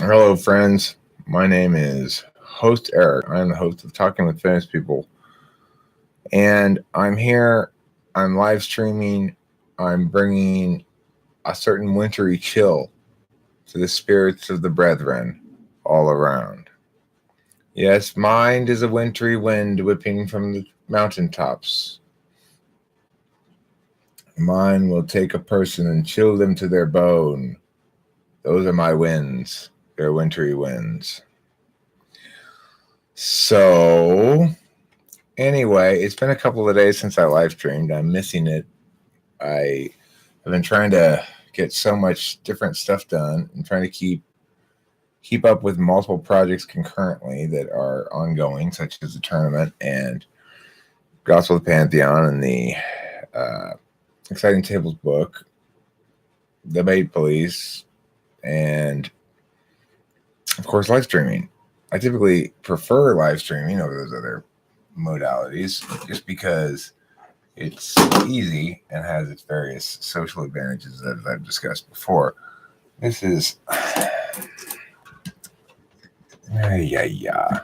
Hello, friends. My name is Host Eric. I'm the host of Talking with Famous People, and I'm here. I'm live streaming. I'm bringing a certain wintry chill to the spirits of the brethren all around. Yes, mind is a wintry wind whipping from the mountaintops. Mine will take a person and chill them to their bone. Those are my winds. They're wintry winds. So, anyway, it's been a couple of days since I live streamed. I'm missing it. I have been trying to get so much different stuff done and trying to keep up with multiple projects concurrently that are ongoing, such as the tournament and Gospel of the Pantheon and the uh, Exciting Tables book, the Bait Police, and of course live streaming. I typically prefer live streaming over those other modalities just because it's easy and has its various social advantages that I've discussed before. This is yeah.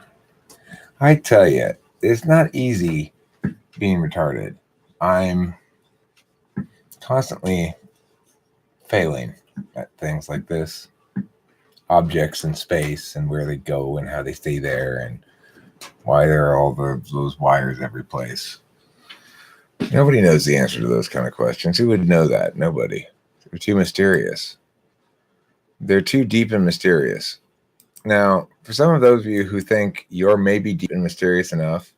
I tell you, it's not easy being retarded. I'm constantly failing at things like this. Objects in space and where they go and how they stay there and why there are all those wires every place. Nobody knows the answer to those kind of questions. Who would know that? Nobody. They're too mysterious. They're too deep and mysterious. Now, for some of those of you who think you're maybe deep and mysterious enough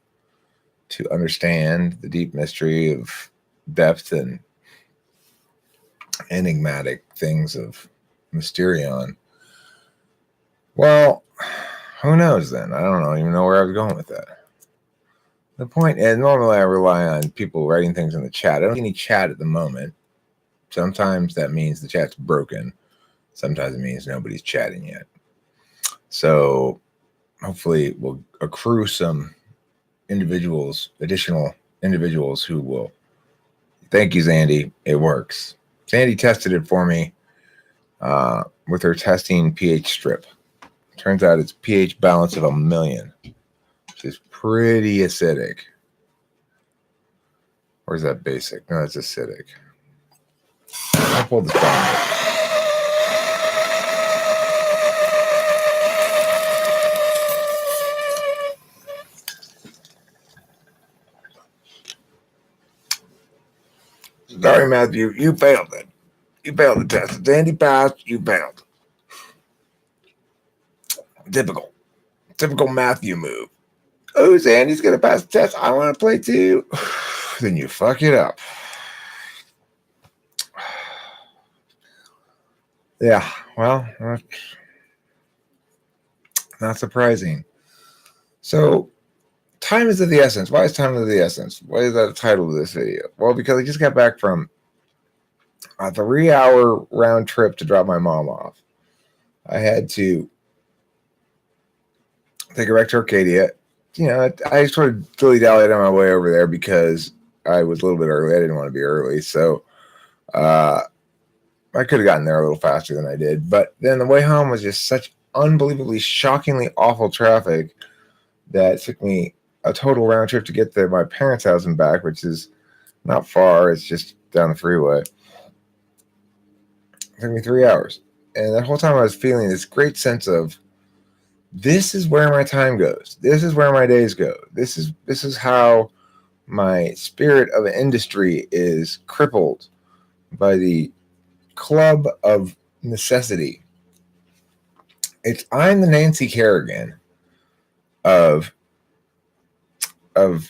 to understand the deep mystery of depth and enigmatic things of Mysterion, well, who knows then? I don't even know where I was going with that. The point is, normally I rely on people writing things in the chat. I don't see any chat at the moment. Sometimes that means the chat's broken. Sometimes it means nobody's chatting yet. So hopefully we'll accrue some additional individuals who will. Thank you, Zandy. It works. Zandy tested it for me with her testing pH strip. Turns out it's pH balance of 1,000,000, which is pretty acidic. Or is that basic? No, it's acidic. I'll pull this down. Sorry, Matthew, you failed it. You failed the test. Zandy passed, you failed. Typical Matthew move. Oh, Zandy's gonna pass the test. I want to play too. Then you fuck it up. Yeah, well, not surprising. So, time is of the essence. Why is time of the essence? Why is that the title of this video? Well, because I just got back from a 3-hour round trip to drop my mom off. I had to take her back to Arcadia. I sort of dilly-dallied on my way over there because I was a little bit early. I didn't want to be early, so I could have gotten there a little faster than I did. But then the way home was just such unbelievably, shockingly awful traffic that it took me a total round trip to get to my parents' house and back, which is not far. It's just down the freeway. It took me 3 hours. And the whole time I was feeling this great sense of, this is where my time goes. This is where my days go. This is how my spirit of industry is crippled by the club of necessity. I'm the Nancy Kerrigan of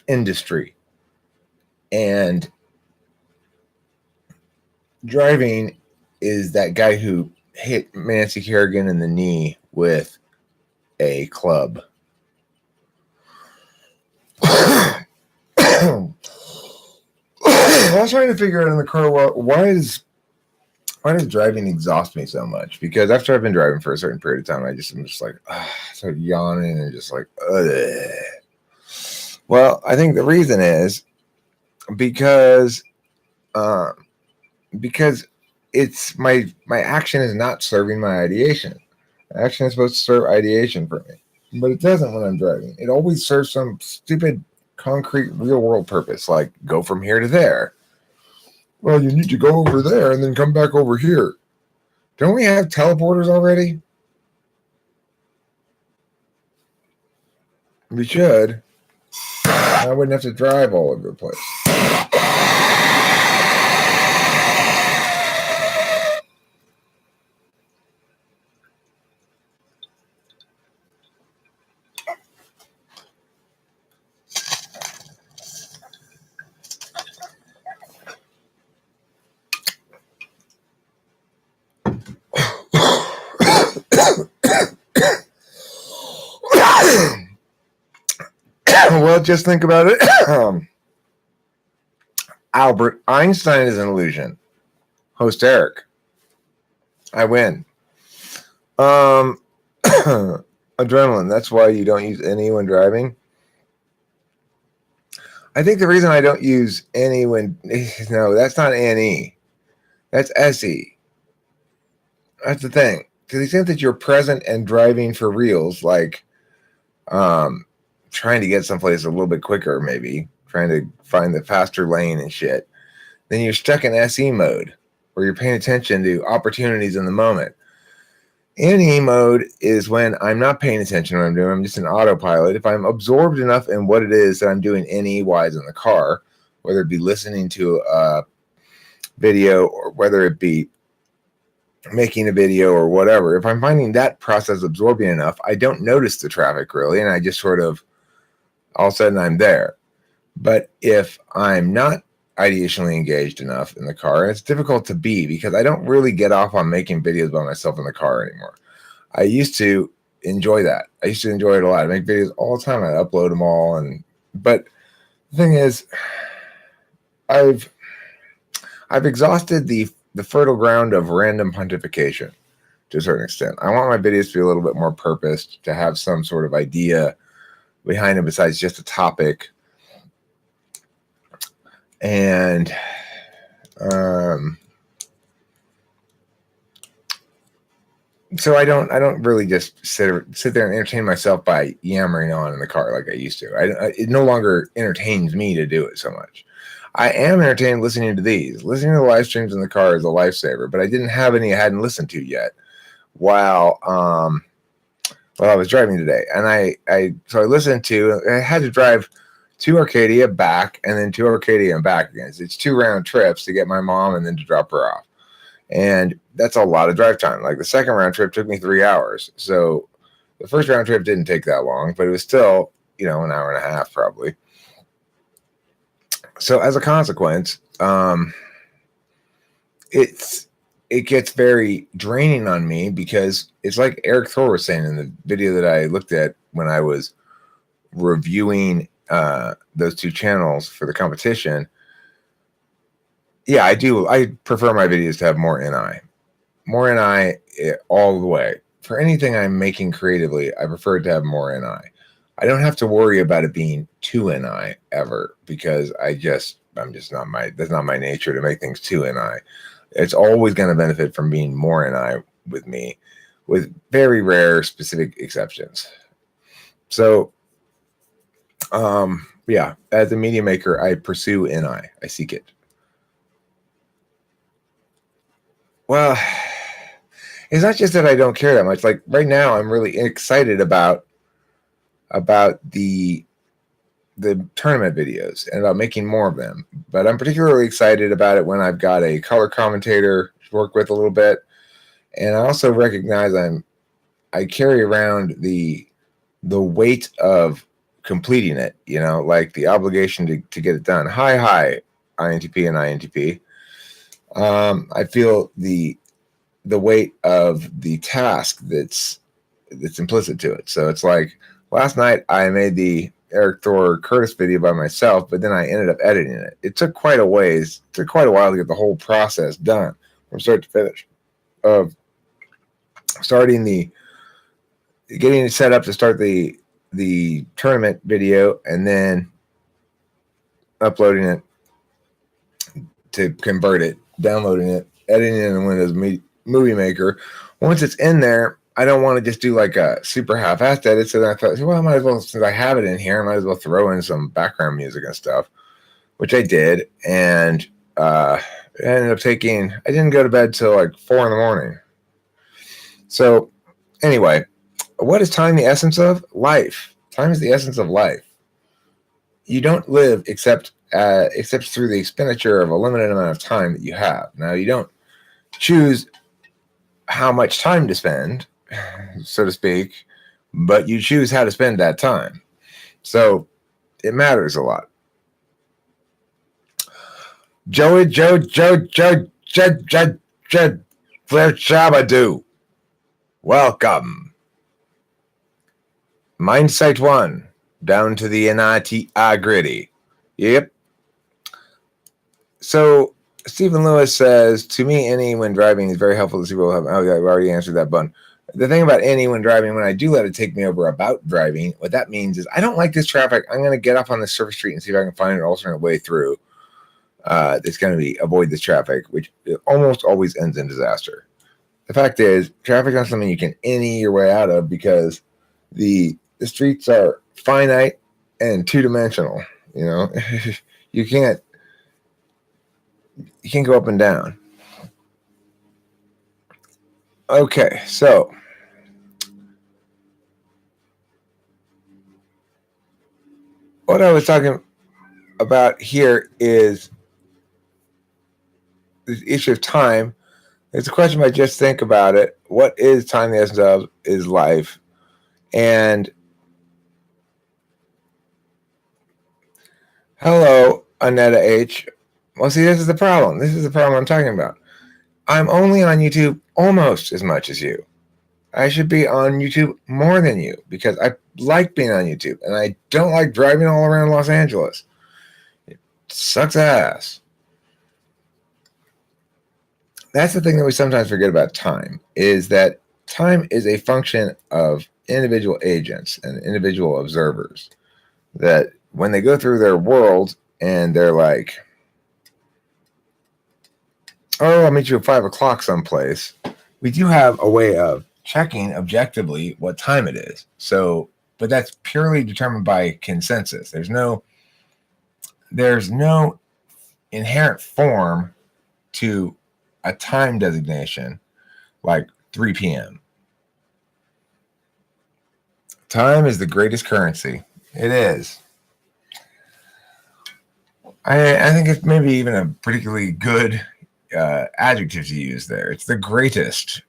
industry, and driving is that guy who hit Nancy Kerrigan in the knee with a club. I was trying to figure out in the car, why does driving exhaust me so much? Because after I've been driving for a certain period of time, I'm just like, start yawning and just like, ugh. Well, I think the reason is because it's my action is not serving my ideation. Action is supposed to serve ideation for me, but it doesn't when I'm driving. It always serves some stupid, concrete, real world purpose, like go from here to there. Well, you need to go over there and then come back over here. Don't we have teleporters already? We should. I wouldn't have to drive all over the place. Well, just think about it. Albert Einstein is an illusion. Host Eric. I win. Adrenaline. That's why you don't use any when driving. I think the reason I don't use any when no, that's not NE. That's SE. That's the thing. To the extent that you're present and driving for reals, like trying to get someplace a little bit quicker, maybe trying to find the faster lane and shit, then you're stuck in SE mode where you're paying attention to opportunities in the moment. NE mode is when I'm not paying attention to what I'm doing. I'm just an autopilot. If I'm absorbed enough in what it is that I'm doing NE-wise in the car, whether it be listening to a video or whether it be making a video or whatever, if I'm finding that process absorbing enough, I don't notice the traffic really, and I just sort of all of a sudden I'm there. But if I'm not ideationally engaged enough in the car, and it's difficult to be because I don't really get off on making videos by myself in the car anymore. I used to enjoy that. I used to enjoy it a lot. I make videos all the time. I upload them all, but the thing is, I've exhausted the fertile ground of random pontification to a certain extent. I want my videos to be a little bit more purposed, to have some sort of idea behind them besides just a topic. And so I don't really just sit there and entertain myself by yammering on in the car like I used to. It no longer entertains me to do it so much. I am entertained listening to these. Listening to the live streams in the car is a lifesaver, but I didn't have any I hadn't listened to yet while I was driving today. And so I listened to, I had to drive to Arcadia back and then to Arcadia and back again. It's 2 round trips to get my mom and then to drop her off. And that's a lot of drive time. Like the second round trip took me 3 hours. So the first round trip didn't take that long, but it was still, an hour and a half probably. So as a consequence, it gets very draining on me because it's like Eric Thor was saying in the video that I looked at when I was reviewing those 2 channels for the competition. Yeah, I do. I prefer my videos to have more NI all the way. For anything I'm making creatively, I prefer it to have more NI. I don't have to worry about it being too NI ever because that's not my nature to make things too NI. It's always going to benefit from being more NI with me, with very rare specific exceptions. So, yeah, as a media maker, I pursue NI. I seek it. Well, it's not just that I don't care that much. Like right now, I'm really excited about the tournament videos and about making more of them. But I'm particularly excited about it when I've got a color commentator to work with a little bit. And I also recognize I carry around the weight of completing it, like the obligation to get it done. Hi, INTP and INTP. I feel the weight of the task that's implicit to it. So it's like last night I made the Eric Thor Curtis video by myself, but then I ended up editing it. It took quite a while to get the whole process done from start to finish of getting it set up to start the tournament video and then uploading it to convert it, downloading it, editing it in Windows Movie Maker. Once it's in there, I don't want to just do like a super half-assed edit. So then I thought, well, I might as well, since I have it in here, I might as well throw in some background music and stuff, which I did. And it ended up taking, I didn't go to bed till like 4 in the morning. So anyway, what is time the essence of? Life. Time is the essence of life. You don't live except through the expenditure of a limited amount of time that you have. Now, you don't choose how much time to spend, so to speak, but you choose how to spend that time. So it matters a lot. Joey, Joe, Flair Shabadoo. Welcome. Mindsight 1, down to the NITI gritty. Yep. So Stephen Lewis says, to me, any when driving is very helpful to see people have. Oh, yeah, I've already answered that bun. The thing about any when driving, when I do let it take me over about driving, what that means is I don't like this traffic. I'm going to get off on this surface street and see if I can find an alternate way through. That's going to be avoid this traffic, which almost always ends in disaster. The fact is, traffic is not something you can any your way out of because the streets are finite and two-dimensional. You know, you can't go up and down. Okay, so what I was talking about here is the issue of time. It's a question I just think about it. What is time the essence of? Is life. And hello, Annetta H. Well, see, this is the problem. This is the problem I'm talking about. I'm only on YouTube almost as much as you. I should be on YouTube more than you because I like being on YouTube and I don't like driving all around Los Angeles. It sucks ass. That's the thing that we sometimes forget about time, is that time is a function of individual agents and individual observers. That when they go through their world and they're like, oh, I'll meet you at 5 o'clock someplace, we do have a way of checking objectively what time it is. So, but that's purely determined by consensus. There's no inherent form to a time designation like 3 p.m. Time is the greatest currency. It is. I think it's maybe even a particularly good adjective to use there. It's the greatest,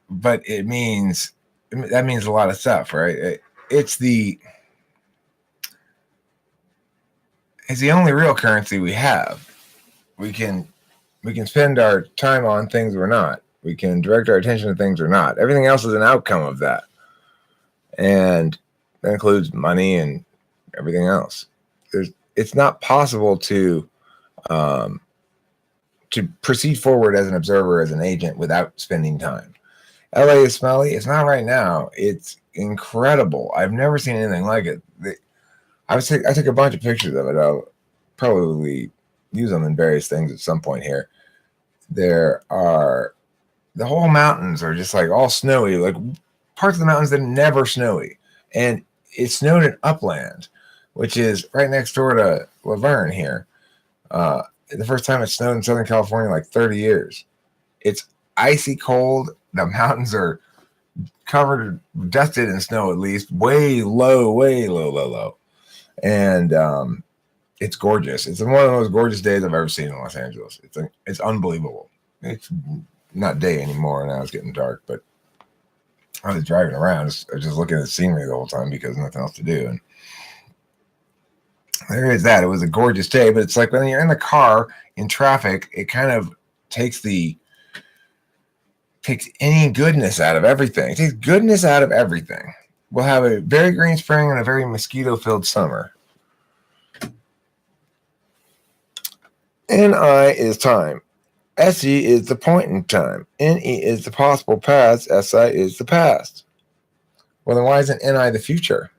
but that means a lot of stuff, right? It's the only real currency we have. We can spend our time on things or not. We can direct our attention to things or not. Everything else is an outcome of that. And that includes money and everything else. It's not possible to proceed forward as an observer, as an agent, without spending time. LA is smelly. It's not right now. It's incredible. I've never seen anything like it. I took a bunch of pictures of it. I'll probably use them in various things at some point here. The whole mountains are just like all snowy, like parts of the mountains that are never snowy. And it snowed in Upland, which is right next door to Laverne here. The first time it snowed in Southern California in like 30 years. It's icy cold. The mountains are covered, dusted in snow at least, way low. And it's gorgeous. It's one of the most gorgeous days I've ever seen in Los Angeles. It's unbelievable. It's not day anymore. Now it's getting dark, but I was driving around, just looking at the scenery the whole time because nothing else to do. And there is that. It was a gorgeous day, but it's like when you're in the car in traffic, it kind of takes any goodness out of everything. It takes goodness out of everything. We'll have a very green spring and a very mosquito-filled summer. NI is time. SE is the point in time. NE is the possible past. SI is the past. Well, then why isn't NI the future?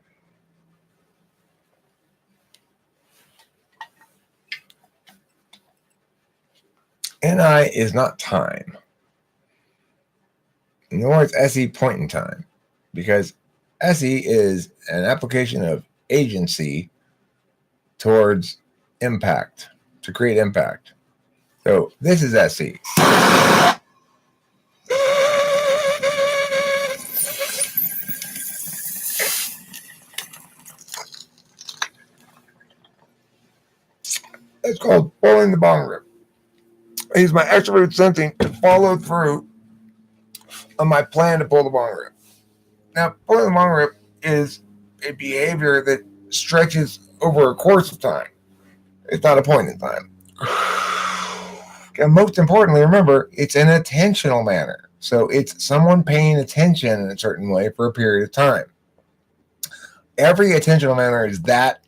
NI is not time. nor is SE point in time, because SE is an application of agency towards impact, to create impact. So this is SE. It's called pulling the bong rip. I use my extroverted sensing to follow through on my plan to pull the bong rip. Now, pulling the bong rip is a behavior that stretches over a course of time. It's not a point in time. And most importantly, remember, it's an attentional manner. So it's someone paying attention in a certain way for a period of time. Every attentional manner is that,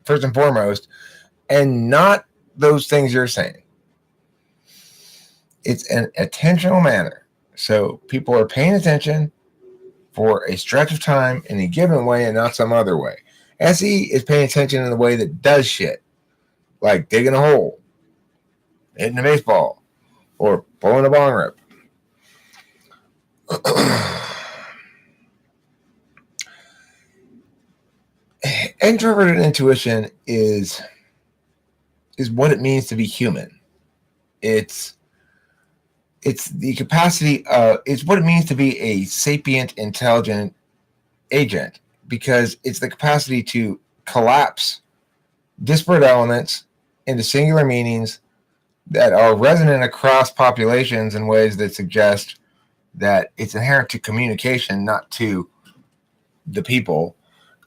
first and foremost, and not those things you're saying. It's an attentional manner. So people are paying attention for a stretch of time in a given way and not some other way. SE is paying attention in the way that does shit, like digging a hole, hitting a baseball, or pulling a bong rip. Introverted intuition is what it means to be human. It's the capacity of, it's what it means to be a sapient, intelligent agent, because it's the capacity to collapse disparate elements into singular meanings that are resonant across populations in ways that suggest that it's inherent to communication, not to the people,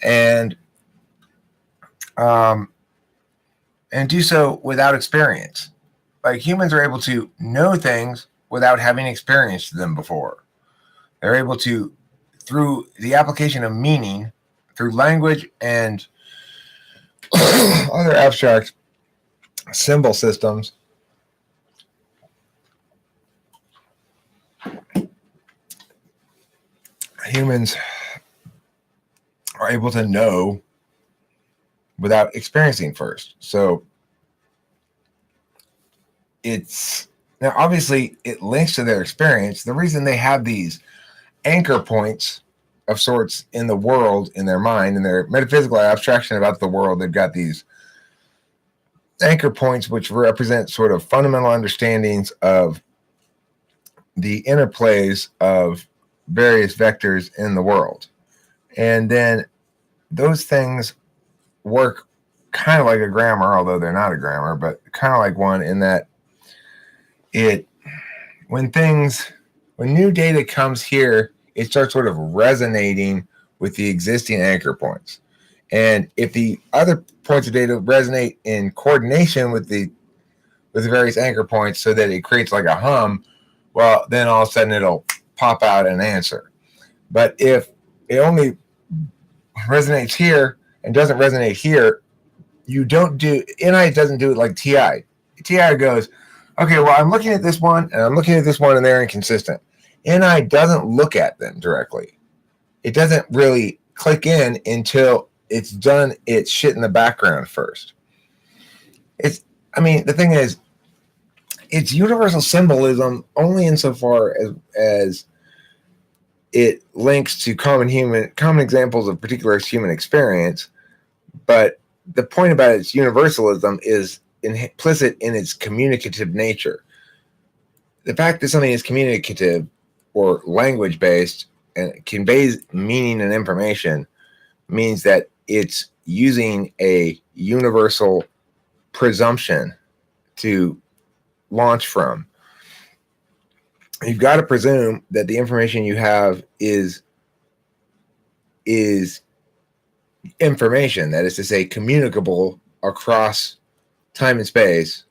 and do so without experience. Like, humans are able to know things without having experienced them before. They're able to, through the application of meaning, through language and other abstract symbol systems, humans are able to know without experiencing first. So it's, now obviously it links to their experience. The reason they have these anchor points of sorts in the world, in their mind, in their metaphysical abstraction about the world, they've got these anchor points which represent sort of fundamental understandings of the interplays of various vectors in the world. And then those things work kind of like a grammar, although they're not a grammar, but kind of like one, in that when new data comes here, it starts sort of resonating with the existing anchor points. And if the other points of data resonate in coordination with the various anchor points so that it creates like a hum, well, then all of a sudden it'll pop out an answer. But if it only resonates here and doesn't resonate here, NI doesn't do it like TI. TI goes, okay, well, I'm looking at this one and I'm looking at this one and they're inconsistent. NI doesn't look at them directly. It doesn't really click in until it's done its shit in the background first. The thing is, it's universal symbolism only insofar as it links to common examples of particular human experience. But the point about its universalism is implicit in its communicative nature. The fact that something is communicative or language based and conveys meaning and information means that it's using a universal presumption to launch from. You've got to presume that the information you have is information, that is to say, communicable across time and space,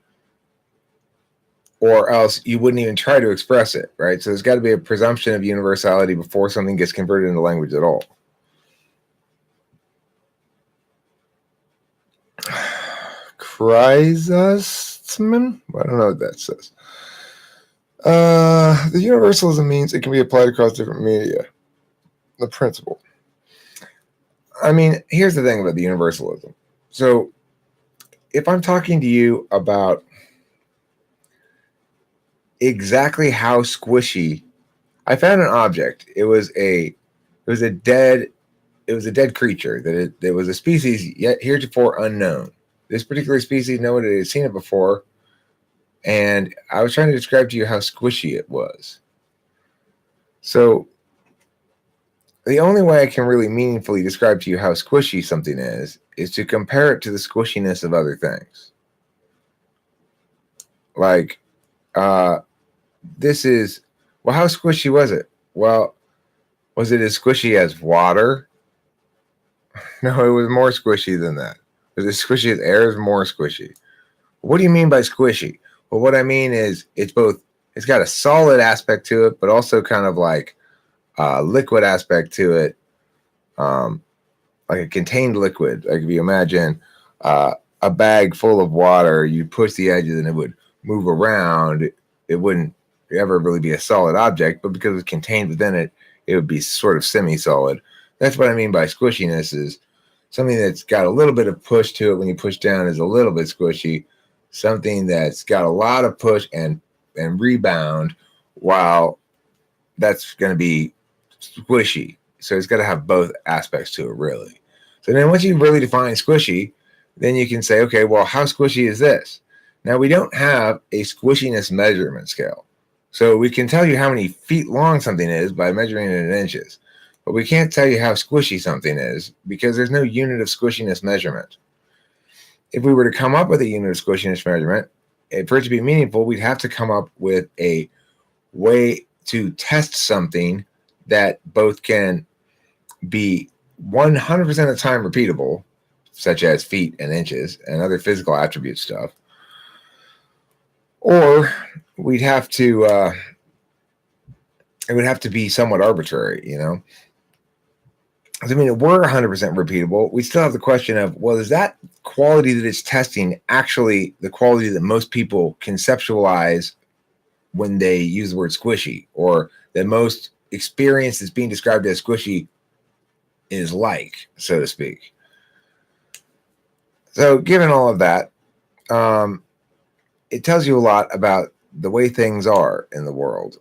or else you wouldn't even try to express it, right? So there's got to be a presumption of universality before something gets converted into language at all. Chrysostom? I don't know what that says. The universalism means it can be applied across different media. The principle. Here's the thing about the universalism. So if I'm talking to you about exactly how squishy I found an object. It was a dead creature that was a species yet heretofore unknown. This particular species, no one had seen it before, and I was trying to describe to you how squishy it was. So the only way I can really meaningfully describe to you how squishy something is to compare it to the squishiness of other things. Like, this is, well, how squishy was it? Well, was it as squishy as water? No, it was more squishy than that. Was it squishy as air? Is more squishy. What do you mean by squishy? Well, what I mean is it's got a solid aspect to it, but also kind of like a liquid aspect to it, like a contained liquid. Like if you imagine a bag full of water, you push the edges and it would move around. It wouldn't ever really be a solid object, but because it's contained within it, it would be sort of semi-solid. That's what I mean by squishiness, is something that's got a little bit of push to it when you push down is a little bit squishy. Something that's got a lot of push and rebound, while that's going to be squishy. So it's got to have both aspects to it, really. So then once you really define squishy, then you can say, okay, well, how squishy is this? Now, we don't have a squishiness measurement scale. So we can tell you how many feet long something is by measuring it in inches. But we can't tell you how squishy something is because there's no unit of squishiness measurement. If we were to come up with a unit of squishiness measurement, for it to be meaningful, we'd have to come up with a way to test something that both can be 100% of the time repeatable, such as feet and inches and other physical attribute stuff, or we'd have to it would have to be somewhat arbitrary, you know. I mean, if we're 100% repeatable, we still have the question of, well, is that quality that it's testing actually the quality that most people conceptualize when they use the word squishy, or that most experience that's being described as squishy is like, so to speak? So given all of that, it tells you a lot about the way things are in the world.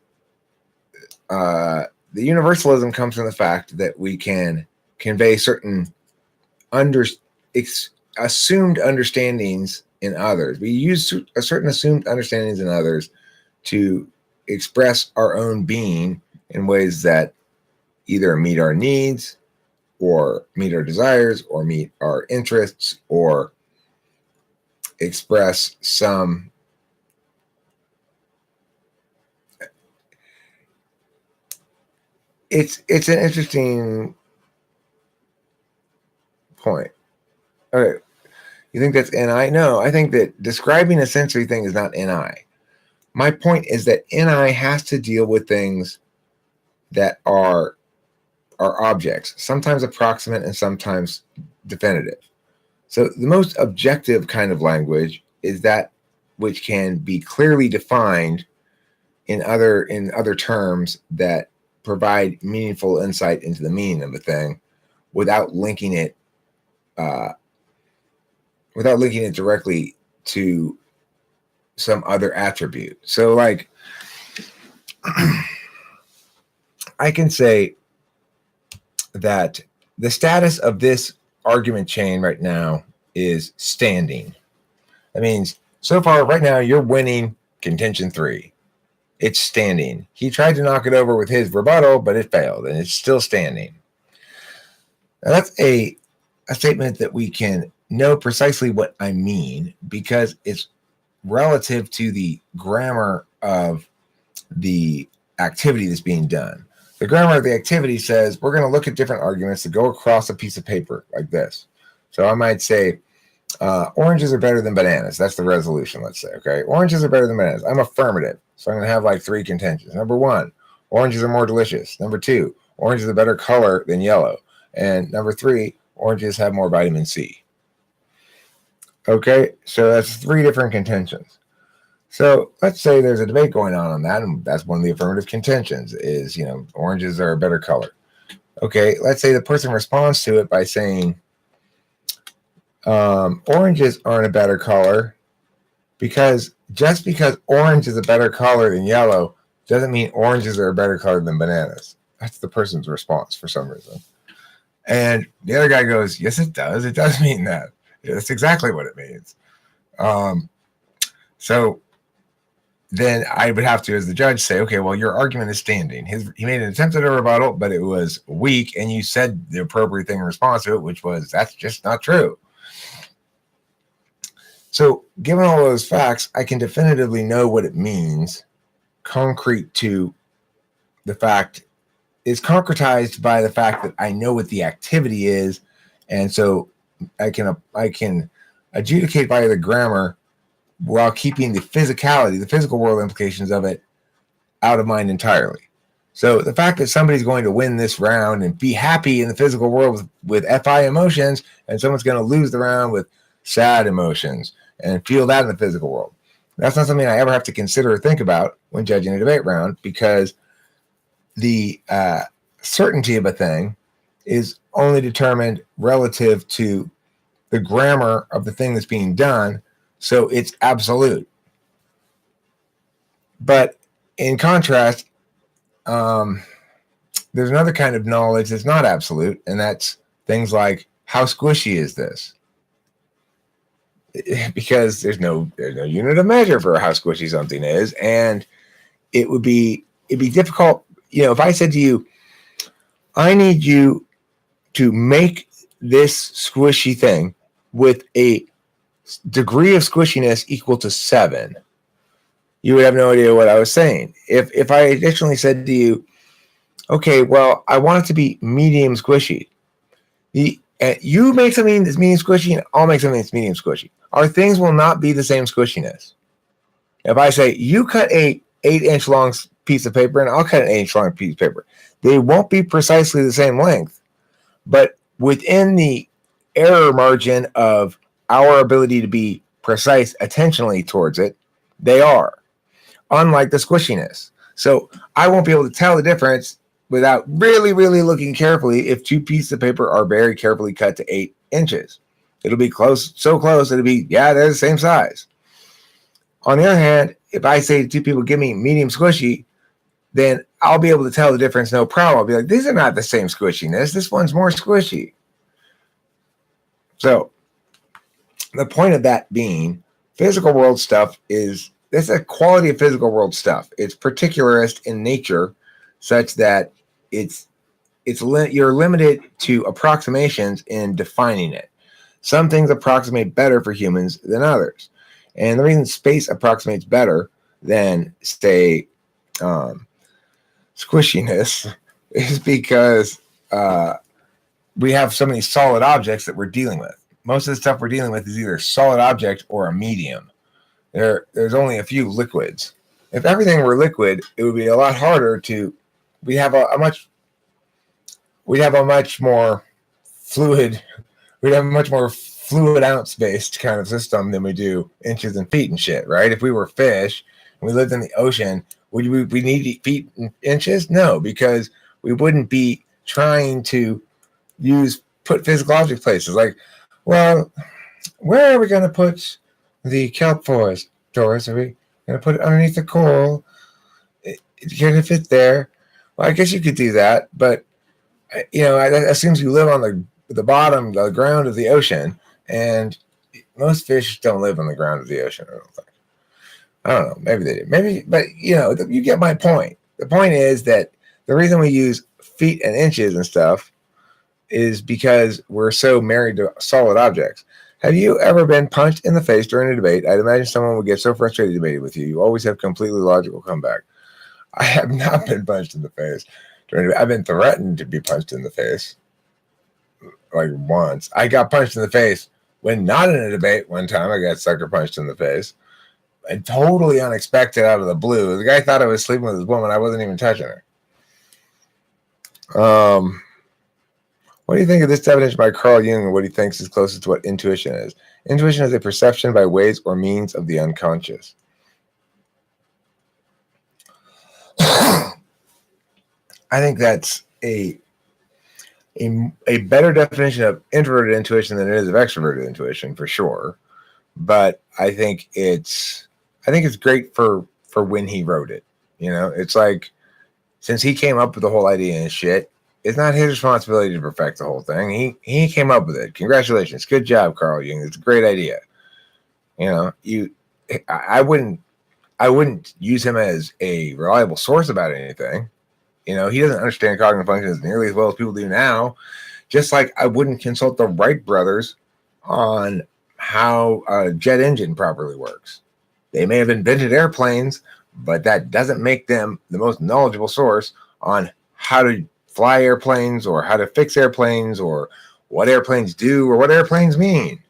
The universalism comes from the fact that we can convey certain assumed understandings in others. We use a certain assumed understandings in others to express our own being in ways that either meet our needs or meet our desires or meet our interests or express some it's an interesting point. Okay. You think that's NI? No, I think that describing a sensory thing is not NI. My point is that NI has to deal with things that are objects, sometimes approximate and sometimes definitive. So the most objective kind of language is that which can be clearly defined in other terms that provide meaningful insight into the meaning of a thing without linking it directly to some other attribute. So like I can say that the status of this argument chain right now is standing. That means so far right now you're winning contention 3. It's standing. He tried to knock it over with his rebuttal, but it failed, and it's still standing. Now that's a statement that we can know precisely what I mean because it's relative to the grammar of the activity that's being done. The grammar of the activity says we're going to look at different arguments that go across a piece of paper like this. So I might say, oranges are better than bananas. That's the resolution, let's say, okay? Oranges are better than bananas. I'm affirmative. So I'm going to have like 3 contentions. Number 1, oranges are more delicious. Number 2, orange is a better color than yellow. And number 3, oranges have more vitamin C. Okay, so that's 3 different contentions. So let's say there's a debate going on that, and that's one of the affirmative contentions is, you know, oranges are a better color. Okay, let's say the person responds to it by saying, oranges aren't a better color because just because orange is a better color than yellow doesn't mean oranges are a better color than bananas. That's the person's response for some reason. And the other guy goes, yes, it does. It does mean that. That's exactly what it means. So then I would have to, as the judge, say, okay, well, your argument is standing. He made an attempt at a rebuttal, but it was weak, and you said the appropriate thing in response to it, which was, that's just not true. So given all those facts, I can definitively know what it means, concrete to the fact is concretized by the fact that I know what the activity is, and so I can adjudicate by the grammar while keeping the physicality, the physical world implications of it out of mind entirely. So the fact that somebody's going to win this round and be happy in the physical world with FI emotions, and someone's going to lose the round with sad emotions and feel that in the physical world, that's not something I ever have to consider or think about when judging a debate round, because the certainty of a thing is only determined relative to the grammar of the thing that's being done, so it's absolute. But in contrast, there's another kind of knowledge that's not absolute, and that's things like, how squishy is this? Because there's no unit of measure for how squishy something is, and it'd be difficult. If I said to you, I need you to make this squishy thing with a degree of squishiness equal to 7, you would have no idea what I was saying. If I additionally said to you, okay, well, I want it to be medium squishy. You make something that's medium squishy, and I'll make something that's medium squishy. Our things will not be the same squishiness. If I say, you cut a 8-inch long piece of paper, and I'll cut an 8-inch long piece of paper, they won't be precisely the same length, but within the error margin of our ability to be precise attentionally towards it, they are, unlike the squishiness. So I won't be able to tell the difference without really, really looking carefully if 2 pieces of paper are very carefully cut to 8 inches. It'll be close, so close, it'll be, yeah, they're the same size. On the other hand, if I say to 2 people, give me medium squishy, then I'll be able to tell the difference, no problem. I'll be like, these are not the same squishiness. This one's more squishy. So the point of that being, physical world stuff is a quality of physical world stuff. It's particularist in nature, such that you're limited to approximations in defining it. Some things approximate better for humans than others, and the reason space approximates better than, say, squishiness is because we have so many solid objects that we're dealing with. Most of the stuff we're dealing with is either a solid object or a medium. There's only a few liquids. If everything were liquid, it would be a lot harder to. We'd have a much more fluid. We'd have a much more fluid ounce based kind of system than we do inches and feet and shit, right? If we were fish and we lived in the ocean, would we need feet and inches? No, because we wouldn't be trying to put physical object places. Like, well, where are we going to put the kelp forest, Doris? Are we going to put it underneath the coal? Can it fit there? Well, I guess you could do that, but that assumes you live on the bottom, the ground of the ocean, and most fish don't live on the ground of the ocean. I don't know. Maybe they do. Maybe, but you get my point. The point is that the reason we use feet and inches and stuff is because we're so married to solid objects. Have you ever been punched in the face during a debate? I'd imagine someone would get so frustrated debating with you. You always have completely logical comeback. I have not been punched in the face during a debate. I've been threatened to be punched in the face. Like once. I got punched in the face when not in a debate. One time I got sucker punched in the face. And totally unexpected out of the blue. The guy thought I was sleeping with his woman. I wasn't even touching her. What do you think of this definition by Carl Jung and what he thinks is closest to what intuition is? Intuition is a perception by ways or means of the unconscious. I think that's a better definition of introverted intuition than it is of extroverted intuition, for sure. But I think it's great for when he wrote it. You know, it's like, since he came up with the whole idea and shit, it's not his responsibility to perfect the whole thing. He came up with it. Congratulations. Good job, Carl Jung. It's a great idea. You know, I wouldn't use him as a reliable source about anything. You know, he doesn't understand cognitive functions nearly as well as people do now. Just like I wouldn't consult the Wright brothers on how a jet engine properly works. They may have invented airplanes, but that doesn't make them the most knowledgeable source on how to fly airplanes or how to fix airplanes or what airplanes do or what airplanes mean.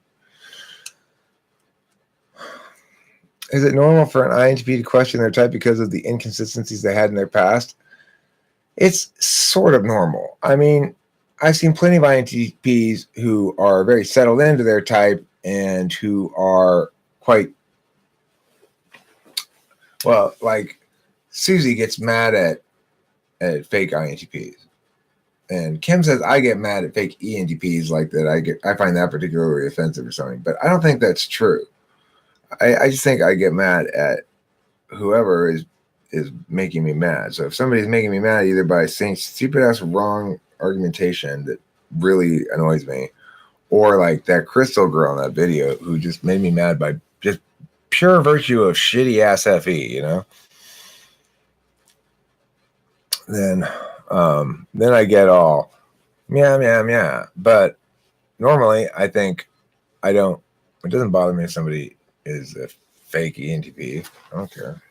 Is it normal for an INTP to question their type because of the inconsistencies they had in their past? It's sort of normal. I mean, I've seen plenty of INTPs who are very settled into their type and who are quite, well, like Susie gets mad at fake INTPs. And Kim says I get mad at fake ENTPs like that. I find that particularly offensive or something, but I don't think that's true. I just think I get mad at whoever is making me mad. So if somebody's making me mad either by saying stupid ass wrong argumentation that really annoys me, or like that Crystal girl in that video who just made me mad by just pure virtue of shitty ass FE, you know, then I get all meow. But normally I think it doesn't bother me if somebody is a fake ENTP. I don't care.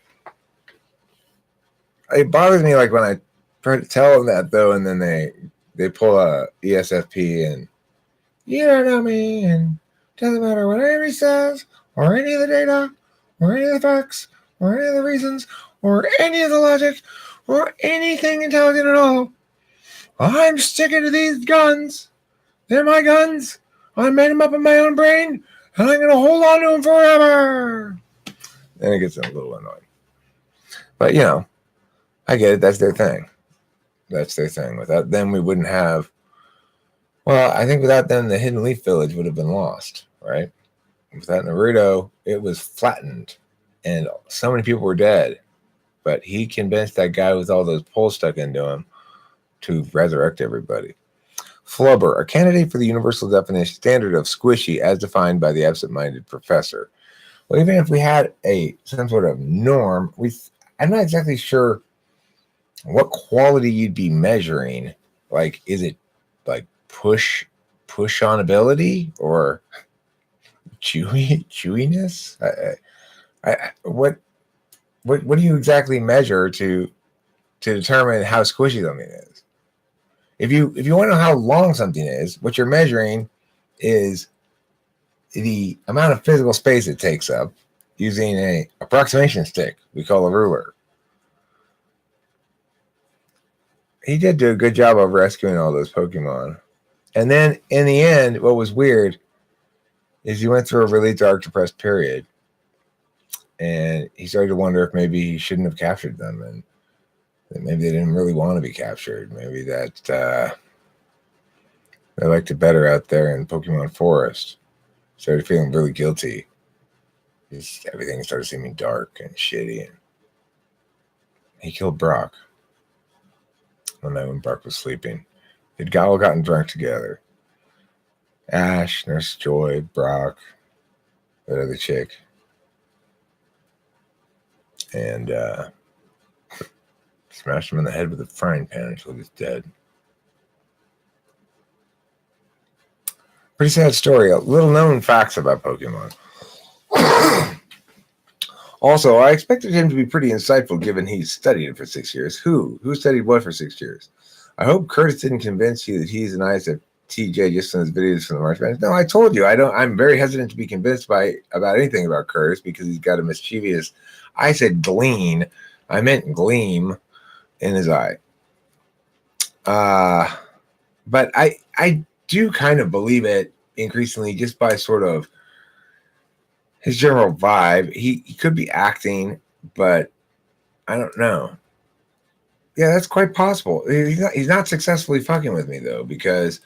It bothers me like when I try to tell them that though, and then they pull a ESFP and you don't know me, and doesn't matter what anybody says, or any of the data, or any of the facts, or any of the reasons, or any of the logic, or anything intelligent at all. I'm sticking to these guns. They're my guns. I made them up in my own brain, and I'm going to hold on to them forever. Then it gets a little annoying. But, you know, I get it. That's their thing. That's their thing. Without them, we wouldn't have... Well, I think without them, the Hidden Leaf Village would have been lost, right? Without Naruto, it was flattened, and so many people were dead. But he convinced that guy with all those poles stuck into him to resurrect everybody. Flubber, a candidate for the universal definition standard of squishy as defined by the absent-minded professor. Well, even if we had some sort of norm, I'm not exactly sure what quality you'd be measuring. Like, is it like push on ability or chewiness? What do you exactly measure to determine how squishy something is? If you want to know how long something is, what you're measuring is the amount of physical space it takes up using a approximation stick we call a ruler. He did do a good job of rescuing all those Pokemon. And then in the end, what was weird is he went through a really dark, depressed period. And he started to wonder if maybe he shouldn't have captured them, and that maybe they didn't really want to be captured. Maybe that they liked it better out there in Pokemon Forest. Started feeling really guilty. Everything started seeming dark and shitty. And he killed Brock one night when Brock was sleeping. They'd all gotten drunk together. Ash, Nurse Joy, Brock, that other chick. And smashed him in the head with a frying pan until he was dead. Pretty sad story. Little known facts about Pokemon. Also, I expected him to be pretty insightful given he studied it for 6 years. Who studied what for 6 years? I hope Curtis didn't convince you that he's an ISFTJ just in his videos from the March Madness. No, I told you. I'm very hesitant to be convinced about anything about Curtis because he's got a mischievous... I said gleam. I meant gleam in his eye. But I do kind of believe it increasingly just by sort of his general vibe. He could be acting, but I don't know. Yeah, that's quite possible. He's not successfully fucking with me, though, because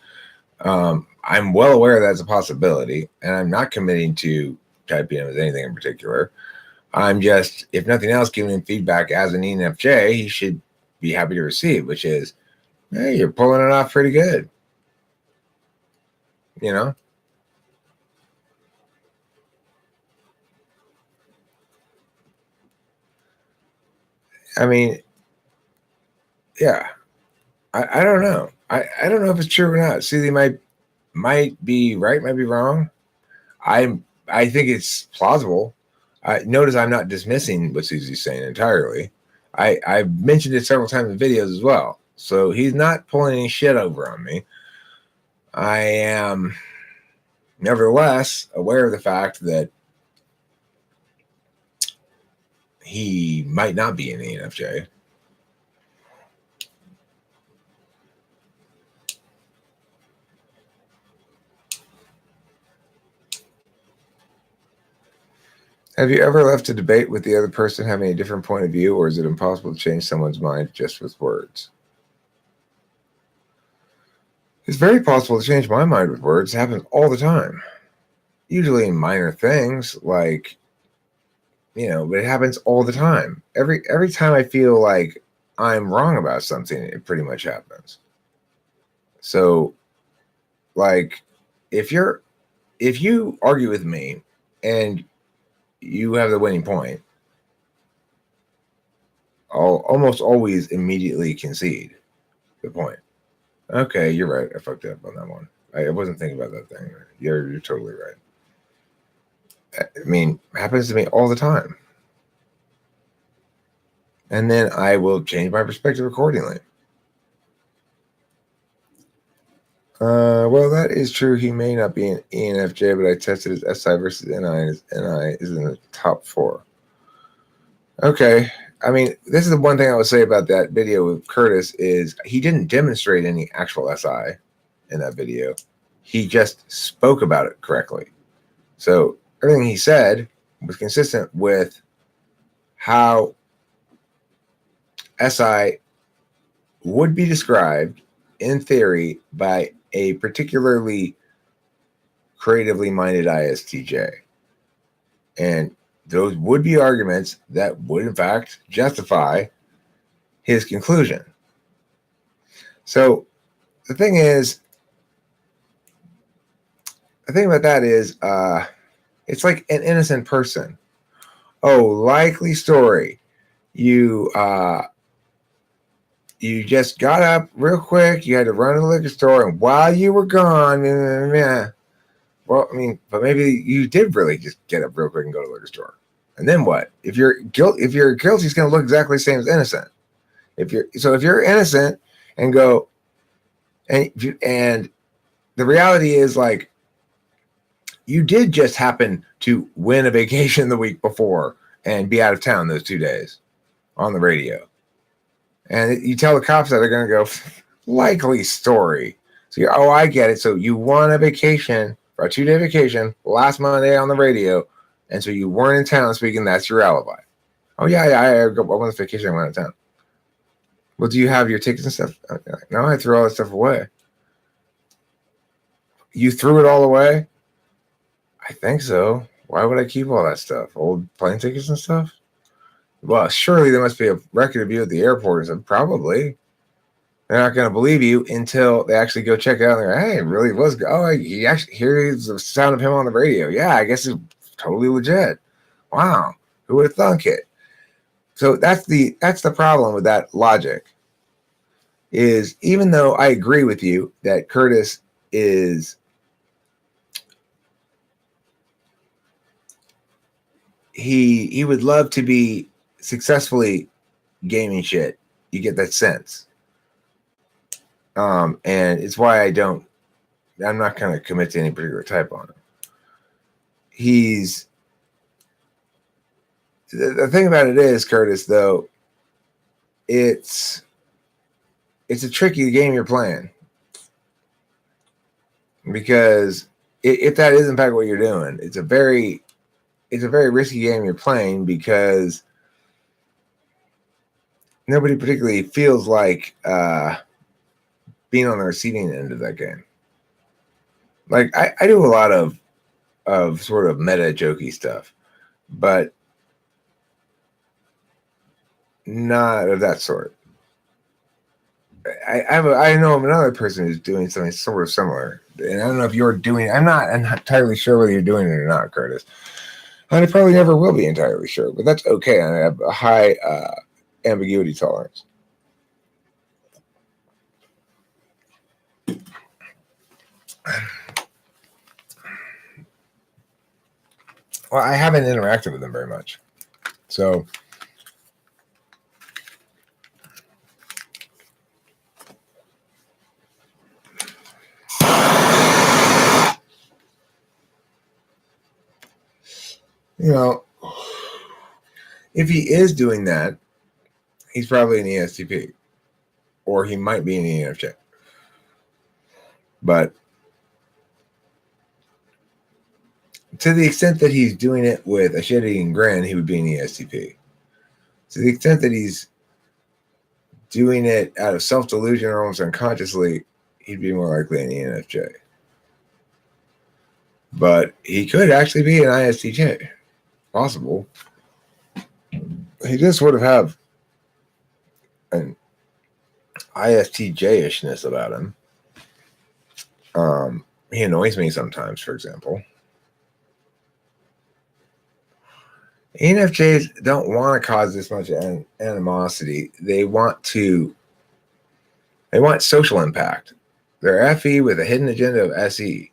I'm well aware that's a possibility, and I'm not committing to typing him as anything in particular. I'm just, if nothing else, giving him feedback as an ENFJ, he should be happy to receive, which is, hey, you're pulling it off pretty good. You know? I mean, yeah. I don't know. I don't know if it's true or not. See, they might be right, might be wrong. I think it's plausible. Notice I'm not dismissing what Susie's saying entirely. I've mentioned it several times in videos as well. So he's not pulling any shit over on me. I am nevertheless aware of the fact that he might not be an ENFJ. Have you ever left a debate with the other person having a different point of view, or is it impossible to change someone's mind just with words? It's very possible to change my mind with words. It happens all the time. Usually in minor things, like, but it happens all the time. Every time I feel like I'm wrong about something, it pretty much happens. So, like, if you argue with me and you have the winning point, I'll almost always immediately concede the point. Okay, you're right. I fucked up on that one. I wasn't thinking about that thing. You're totally right. I mean, it happens to me all the time. And then I will change my perspective accordingly. Well, that is true. He may not be an ENFJ, but I tested his SI versus NI, and his NI is in the top 4. Okay. I mean, this is the one thing I would say about that video with Curtis is he didn't demonstrate any actual SI in that video. He just spoke about it correctly. So everything he said was consistent with how SI would be described in theory by a particularly creatively minded ISTJ. And those would be arguments that would, in fact, justify his conclusion. So the thing about that is, it's like an innocent person. Oh, likely story. You just got up real quick. You had to run to the liquor store, and while you were gone, well, I mean, but maybe you did really just get up real quick and go to the liquor store. And then what? If you're guilty, it's going to look exactly the same as innocent. If you're innocent and go, and the reality is, like, you did just happen to win a vacation the week before and be out of town those 2 days on the radio. And you tell the cops that, they're going to go, likely story. So I get it. So you won a vacation, for a 2-day vacation, last Monday on the radio, and so you weren't in town speaking. That's your alibi. Oh, yeah, I went on vacation, I went out of town. Well, do you have your tickets and stuff? No, I threw all that stuff away. You threw it all away? I think so. Why would I keep all that stuff? Old plane tickets and stuff? Well, surely there must be a record of you at the airport. So probably. They're not going to believe you until they actually go check it out. And they're like, hey, it really was. Oh, he actually hears the sound of him on the radio. Yeah, I guess it's totally legit. Wow, who would have thunk it? So that's the problem with that logic. Is even though I agree with you that Curtis is he would love to be successfully gaming shit. You get that sense. And it's why I'm not going to commit to any particular type on him. The thing about it is, Curtis, though, it's a tricky game you're playing, because if that is in fact what you're doing, it's a very risky game you're playing, because nobody particularly feels like being on the receiving end of that game. Like I do a lot of sort of meta jokey stuff, but not of that sort. I know of another person who's doing something sort of similar, and I don't know if you're doing. I'm not entirely sure whether you're doing it or not, Curtis. And I probably never will be entirely sure, but that's okay. I have a high ambiguity tolerance. Well, I haven't interacted with them very much, so. You know, if he is doing that, he's probably an ESTP, or he might be an ENFJ. But to the extent that he's doing it with a shit-eating grin, he would be an ESTP. To the extent that he's doing it out of self-delusion or almost unconsciously, he'd be more likely an ENFJ. But he could actually be an ISTJ. Possible. He just sort of have an ISTJ-ishness about him. He annoys me sometimes, for example. ENFJs don't want to cause this much animosity. They want social impact. They're FE with a hidden agenda of SE.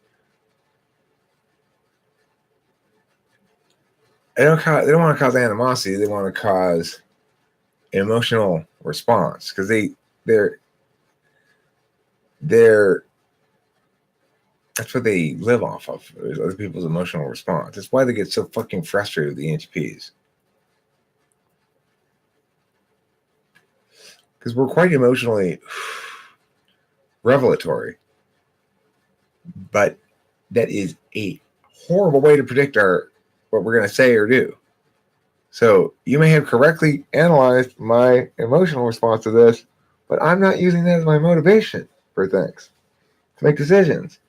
They don't want to cause animosity. They want to cause an emotional response because they're that's what they live off of, is other people's emotional response. That's why they get so fucking frustrated with the ENTPs. Because we're quite emotionally revelatory. But that is a horrible way to predict what we're going to say or do. So you may have correctly analyzed my emotional response to this, but I'm not using that as my motivation for things, to make decisions.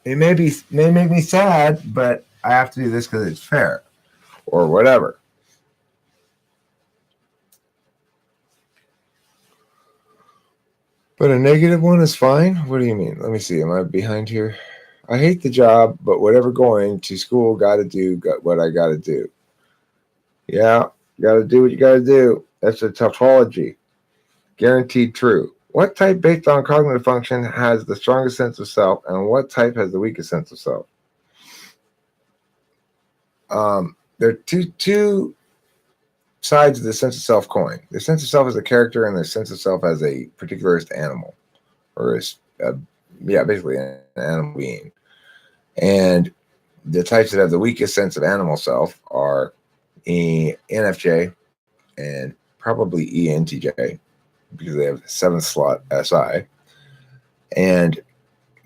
It may make me sad, but I have to do this because it's fair, or whatever. But a negative one is fine? What do you mean? Let me see. Am I behind here? I hate the job, but whatever going to school, got what I got to do. Yeah, got to do what you got to do. That's a tautology. Guaranteed true. What type based on cognitive function has the strongest sense of self, and what type has the weakest sense of self? There are two sides of the sense of self coin. The sense of self as a character and the sense of self as a particularist animal, or basically an animal being. And the types that have the weakest sense of animal self are ENFJ and probably ENTJ, because they have 7th slot SI, and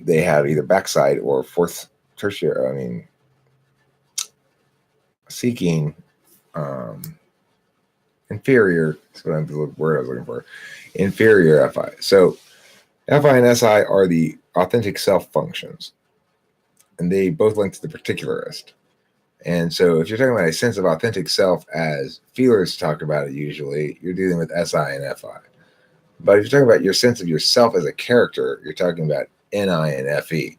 they have either backside or 4th tertiary, seeking inferior, that's what the word I was looking for, inferior FI. So FI and SI are the authentic self functions, and they both link to the particularist. And so if you're talking about a sense of authentic self as feelers talk about it, usually you're dealing with SI and FI. But if you're talking about your sense of yourself as a character, you're talking about NI and FE.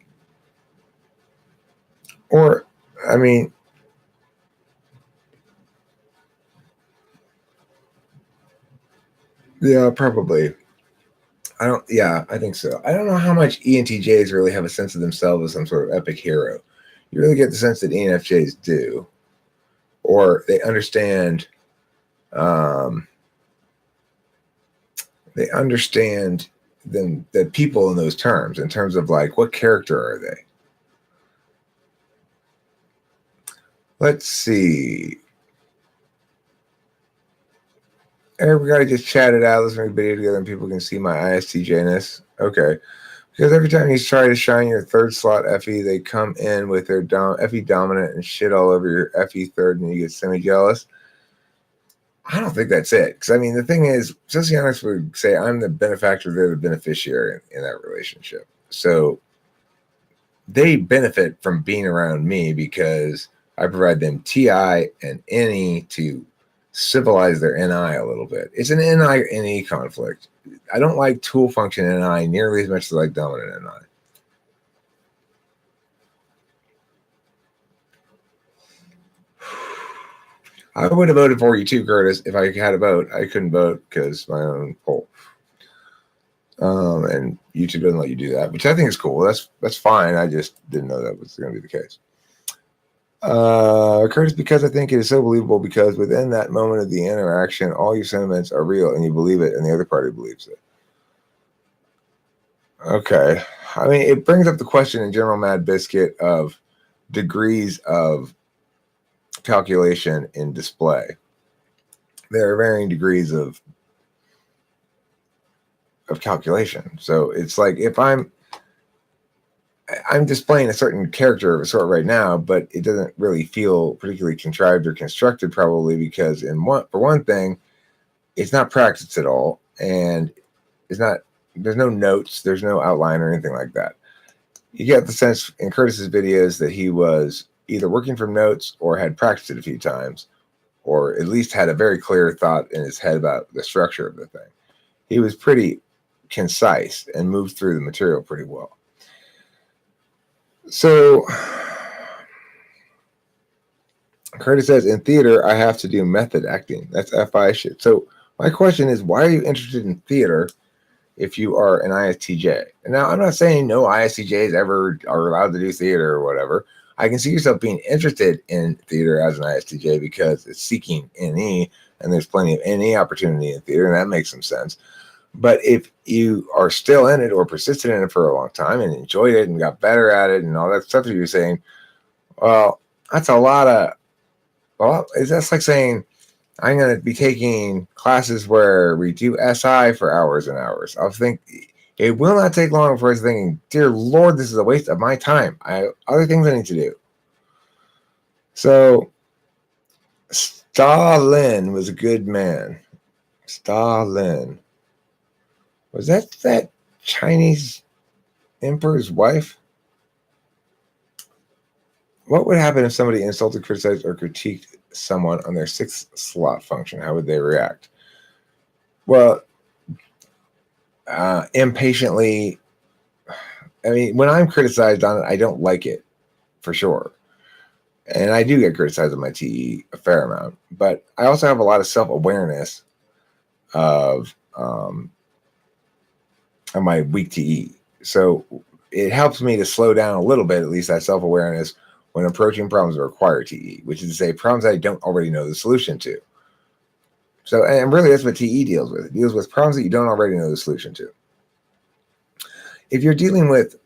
Or, yeah, probably. I think so. I don't know how much ENTJs really have a sense of themselves as some sort of epic hero. You really get the sense that ENFJs do. Or they understand the people in those terms, in terms of like, what character are they? Let's see. Everybody just chat it out. Let's make a video together and people can see my ISTJ-ness. Okay. Because every time you try to shine your 3rd slot FE, they come in with their FE dominant and shit all over your FE 3rd, and you get semi-jealous. I don't think that's it. Because, the thing is, socionics would say I'm the benefactor, they're the beneficiary in that relationship. So they benefit from being around me because I provide them TI and NE to civilize their NI a little bit. It's an NI-NE conflict. I don't like tool function NI nearly as much as I like dominant NI. I would have voted for you too, Curtis, if I had a vote. I couldn't vote because my own poll. And YouTube doesn't let you do that, which I think is cool. That's fine. I just didn't know that was going to be the case. Curtis, because I think it is so believable, because within that moment of the interaction, all your sentiments are real and you believe it, and the other party believes it. Okay. I mean, it brings up the question in General Mad Biscuit of degrees of calculation in display. There are varying degrees of calculation. So it's like if I'm displaying a certain character of a sort right now, but it doesn't really feel particularly contrived or constructed, probably because for one thing, it's not practiced at all, and there's no notes, there's no outline or anything like that. You get the sense in Curtis's videos that he was either working from notes or had practiced it a few times, or at least had a very clear thought in his head about the structure of the thing. He was pretty concise and moved through the material pretty well. So Curtis says, in theater, I have to do method acting. That's FI shit. So my question is, why are you interested in theater if you are an ISTJ? And now I'm not saying no ISTJs ever are allowed to do theater or whatever. I can see yourself being interested in theater as an ISTJ because it's seeking NE, and there's plenty of NE opportunity in theater, and that makes some sense. But if you are still in it or persisted in it for a long time and enjoyed it and got better at it and all that stuff that you're saying, well, that's a lot of, that's like saying, I'm going to be taking classes where we do SI for hours and hours. I'll think it will not take long before I was thinking, dear Lord, this is a waste of my time. I have other things I need to do. So Stalin was a good man. Stalin. Was that Chinese emperor's wife? What would happen if somebody insulted, criticized, or critiqued someone on their sixth slot function? How would they react? Well, impatiently. I mean, when I'm criticized on it, I don't like it, for sure. And I do get criticized on my TE a fair amount. But I also have a lot of self-awareness of my weak TE. So it helps me to slow down a little bit, at least that self-awareness, when approaching problems that require TE, which is to say problems I don't already know the solution to. So, and really that's what TE deals with. It deals with problems that you don't already know the solution to. If you're dealing with,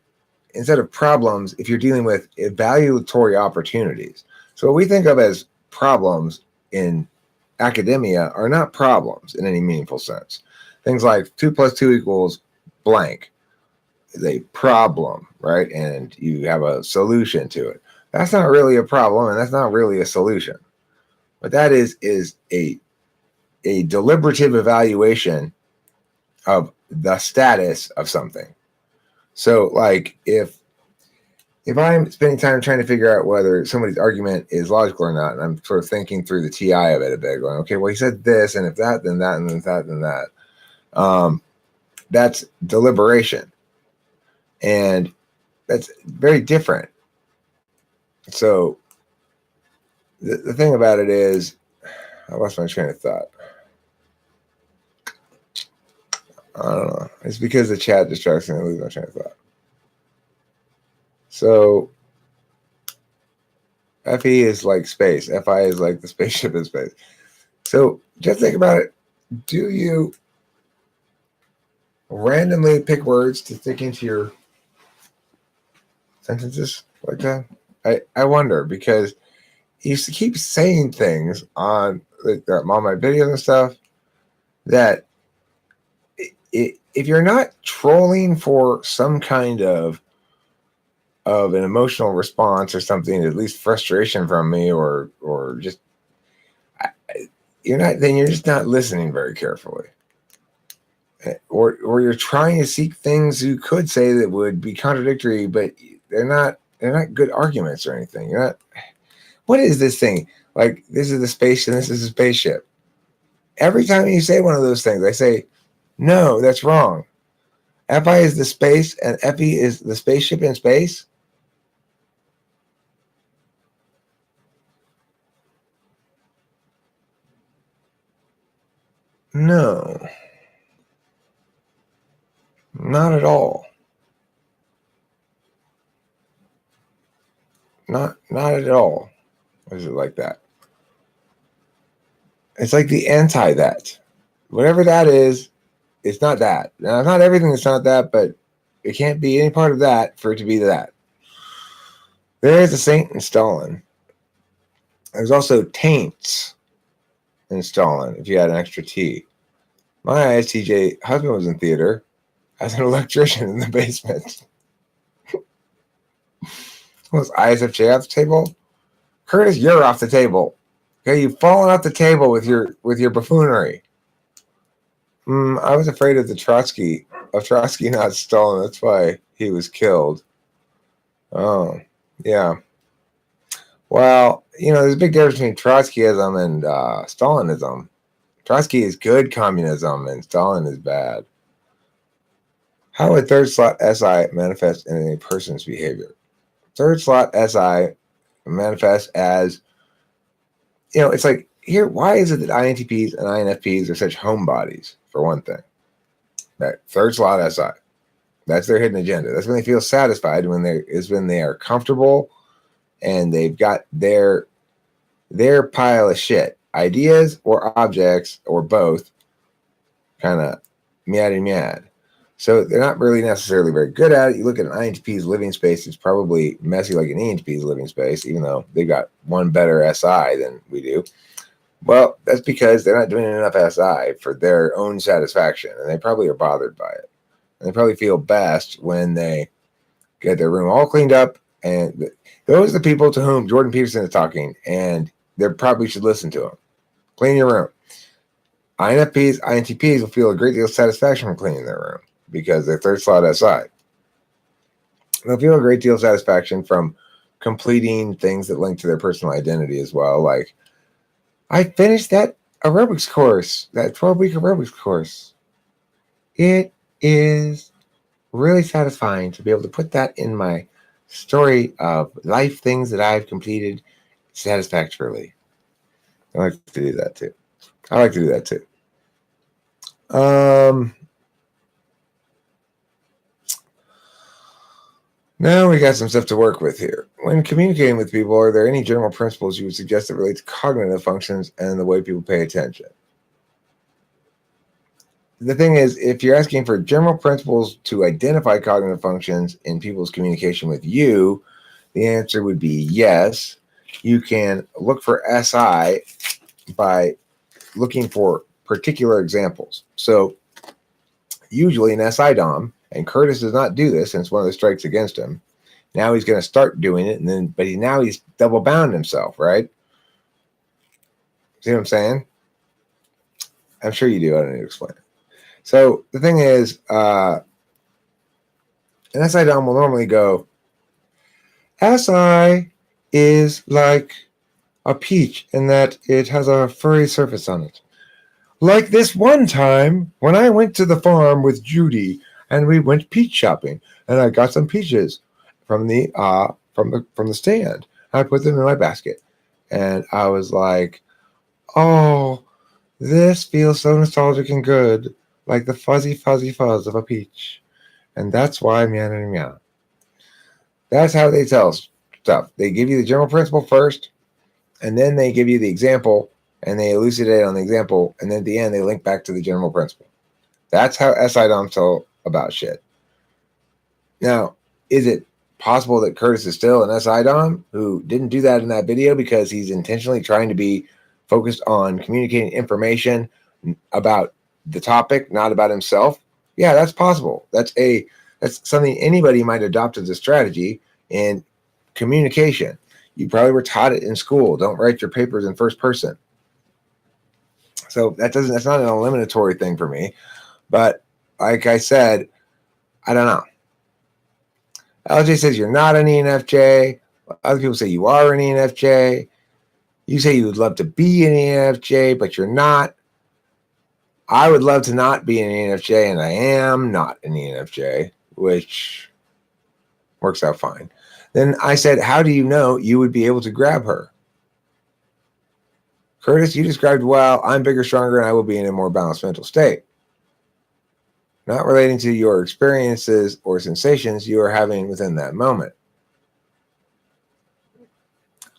instead of problems, if you're dealing with evaluatory opportunities. So what we think of as problems in academia are not problems in any meaningful sense. Things like 2 + 2 = blank is a problem, right? And you have a solution to it. That's not really a problem, and that's not really a solution. What that is a deliberative evaluation of the status of something. So, like, if I'm spending time trying to figure out whether somebody's argument is logical or not, and I'm sort of thinking through the TI of it a bit, going, okay, well, he said this, and if that, then that, and then that, then that. That's deliberation. And that's very different. So the thing about it is, I lost my train of thought. I don't know. It's because the chat distracts me. I lose my train of thought. So FE is like space. FI is like the spaceship in space. So just think about it. Do you randomly pick words to stick into your sentences like that? I wonder, because you keep saying things on my videos and stuff that if you're not trolling for some kind of an emotional response or something, at least frustration from me, or just then you're just not listening very carefully, or you're trying to seek things you could say that would be contradictory, but they're not good arguments or anything. You're not. What is this thing? Like, this is the space and this is a spaceship. every time you say one of those things, I say, no, that's wrong. FI is the space and FE is the spaceship in space. No, not at all. Not at all. Is it like that? It's like the anti that. Whatever that is, it's not that. Now, not everything is not that, but it can't be any part of that for it to be that. There is a saint in Stalin. There's also taints in Stalin if you had an extra T. My ISTJ husband was in theater as an electrician in the basement. Was ISFJ off the table? Curtis, you're off the table. Okay, you've fallen off the table with your buffoonery. I was afraid of Trotsky, not Stalin. That's why he was killed. Oh, yeah. Well, there's a big difference between Trotskyism and Stalinism. Trotsky is good communism, and Stalin is bad. How would third slot SI manifest in a person's behavior? Third slot SI manifests as, it's like, here, why is it that INTPs and INFPs are such homebodies, for one thing? That third slot SI. That's their hidden agenda. That's when they feel satisfied, when they are comfortable and they've got their pile of shit, ideas or objects or both, kind of mad. So they're not really necessarily very good at it. You look at an INTP's living space, it's probably messy like an ENTP's living space, even though they've got one better SI than we do. Well, that's because they're not doing enough SI for their own satisfaction, and they probably are bothered by it. And they probably feel best when they get their room all cleaned up. And those are the people to whom Jordan Peterson is talking, and they probably should listen to him. Clean your room. INFPs, INTPs will feel a great deal of satisfaction from cleaning their room because they're third slot SI. They'll feel a great deal of satisfaction from completing things that link to their personal identity as well. Like, I finished that aerobics course, that 12-week aerobics course. It is really satisfying to be able to put that in my story of life things that I've completed satisfactorily. I like to do that too. Now we got some stuff to work with here. When communicating with people, are there any general principles you would suggest that relate to cognitive functions and the way people pay attention? The thing is, if you're asking for general principles to identify cognitive functions in people's communication with you, the answer would be yes. You can look for SI by looking for particular examples. So usually an SI Dom, and Curtis does not do this, and it's one of the strikes against him. Now he's going to start doing it, but he's double bound himself, right? See what I'm saying? I'm sure you do. I don't need to explain it. So the thing is, an SI Dom will normally go, SI is like a peach in that it has a furry surface on it. Like this one time when I went to the farm with Judy and we went peach shopping, and I got some peaches from the stand. I put them in my basket, and I was like, "Oh, this feels so nostalgic and good, like the fuzzy fuzz of a peach." And that's why meow. That's how they tell stuff. They give you the general principle first, and then they give you the example, and they elucidate on the example, and then at the end they link back to the general principle. That's how SI Doms tell about shit. Now, is it possible that Curtis is still an SI Dom who didn't do that in that video because he's intentionally trying to be focused on communicating information about the topic, not about himself? Yeah, that's possible. That's something anybody might adopt as a strategy in communication. You probably were taught it in school. Don't write your papers in first person. So that's not an eliminatory thing for me. But like I said, I don't know. LJ says you're not an ENFJ. Other people say you are an ENFJ. You say you would love to be an ENFJ, but you're not. I would love to not be an ENFJ, and I am not an ENFJ, which works out fine. Then I said, how do you know you would be able to grab her? Curtis, you described, well, I'm bigger, stronger, and I will be in a more balanced mental state. Not relating to your experiences or sensations you are having within that moment.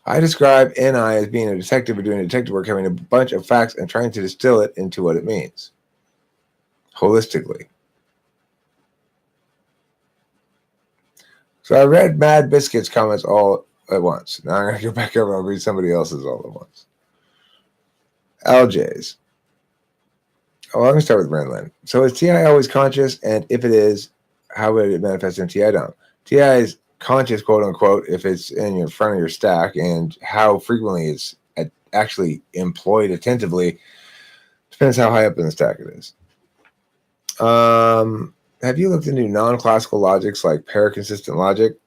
I describe NI as being a detective or doing detective work, having a bunch of facts and trying to distill it into what it means. Holistically. So I read Mad Biscuit's comments all at once. Now I'm going to go back over and read somebody else's all at once. LJ's. Oh, let me start with Brenlin. So is TI always conscious? And if it is, how would it manifest in TI down? TI is conscious, quote unquote, if it's in your front of your stack, and how frequently it's actually employed attentively depends how high up in the stack it is. Have you looked into non-classical logics like paraconsistent logic?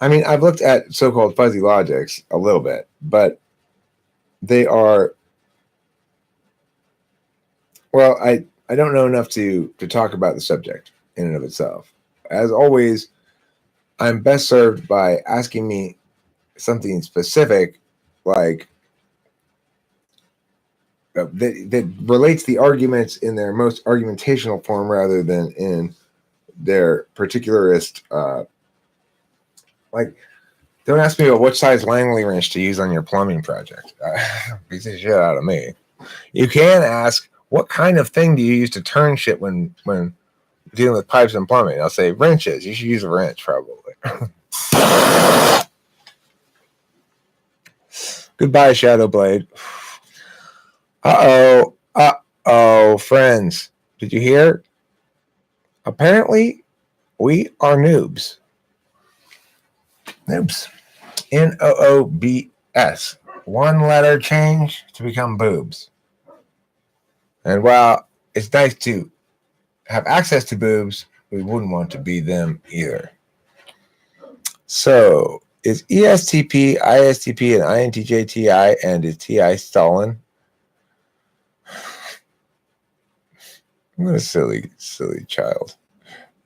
I mean, I've looked at so-called fuzzy logics a little bit, but they are, well, I don't know enough to talk about the subject in and of itself. As always, I'm best served by asking me something specific, like that relates the arguments in their most argumentational form rather than in their particularist. Like, don't ask me about what size Langley wrench to use on your plumbing project. Beats the shit out of me. You can ask, what kind of thing do you use to turn shit when dealing with pipes and plumbing? I'll say wrenches. You should use a wrench, probably. Goodbye, Shadowblade. Uh-oh, friends. Did you hear? Apparently, we are noobs. Noobs. Noobs. One letter change to become boobs. And while it's nice to have access to boobs, we wouldn't want to be them either. So, is ESTP, ISTP, and INTJ TI, and is TI Stalin? What a silly child.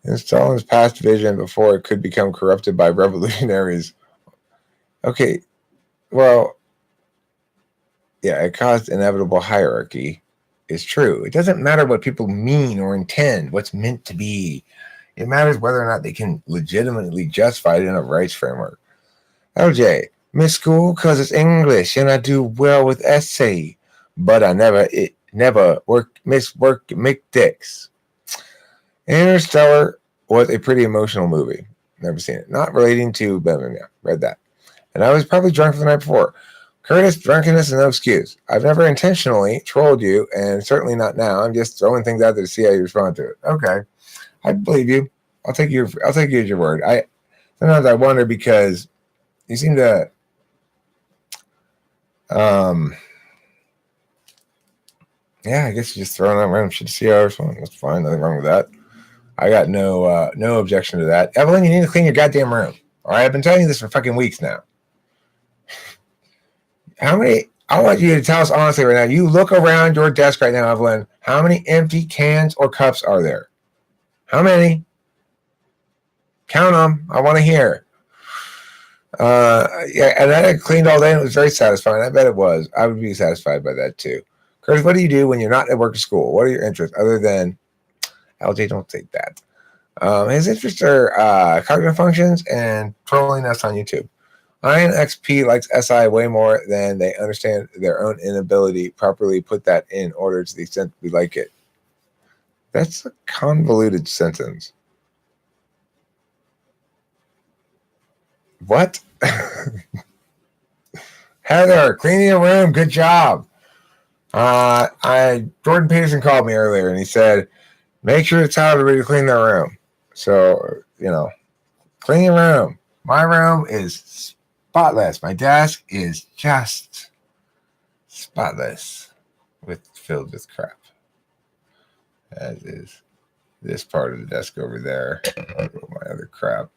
In Stalin's past vision before it could become corrupted by revolutionaries. Okay, well, yeah, it caused inevitable hierarchy. Is true. It doesn't matter what people mean or intend, what's meant to be. It matters whether or not they can legitimately justify it in a rights framework. LJ, miss school because it's English and I do well with essay, but I never miss work make dicks. Interstellar was a pretty emotional movie. Never seen it. Not relating to Birmingham. Read that. And I was probably drunk the night before. Curtis, drunkenness is no excuse. I've never intentionally trolled you, and certainly not now. I'm just throwing things out there to see how you respond to it. Okay, I believe you. I'll take you as your word. Sometimes I wonder because you seem to yeah, I guess you're just throwing out random shit to see how I respond. That's fine. Nothing wrong with that. I got no objection to that. Evelyn, you need to clean your goddamn room. All right, I've been telling you this for fucking weeks now. How many? I want you to tell us honestly right now. You look around your desk right now, Evelyn. How many empty cans or cups are there? How many? Count them. I want to hear. Yeah, and I cleaned all day and it was very satisfying. I bet it was. I would be satisfied by that too. Curtis, what do you do when you're not at work or school? What are your interests other than LJ? Don't take that. His interests are cognitive functions and trolling us on YouTube. INXP likes SI way more than they understand their own inability to properly put that in order to the extent we like it. That's a convoluted sentence. What? Heather, cleaning your room. Good job. Jordan Peterson called me earlier and he said, make sure to tell everybody to clean their room. So, clean your room. My room is spotless. My desk is just spotless, filled with crap. As is this part of the desk over there. My other crap.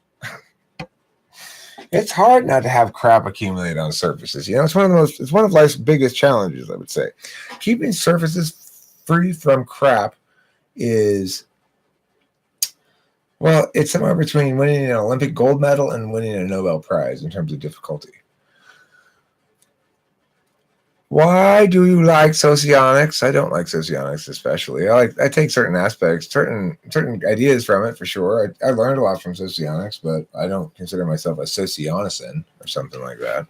It's hard not to have crap accumulate on surfaces. It's one of life's biggest challenges, I would say. Keeping surfaces free from crap is, well, it's somewhere between winning an Olympic gold medal and winning a Nobel Prize in terms of difficulty. Why do you like socionics? I don't like socionics especially. I take certain aspects, certain ideas from it for sure. I learned a lot from socionics, but I don't consider myself a socionicin or something like that.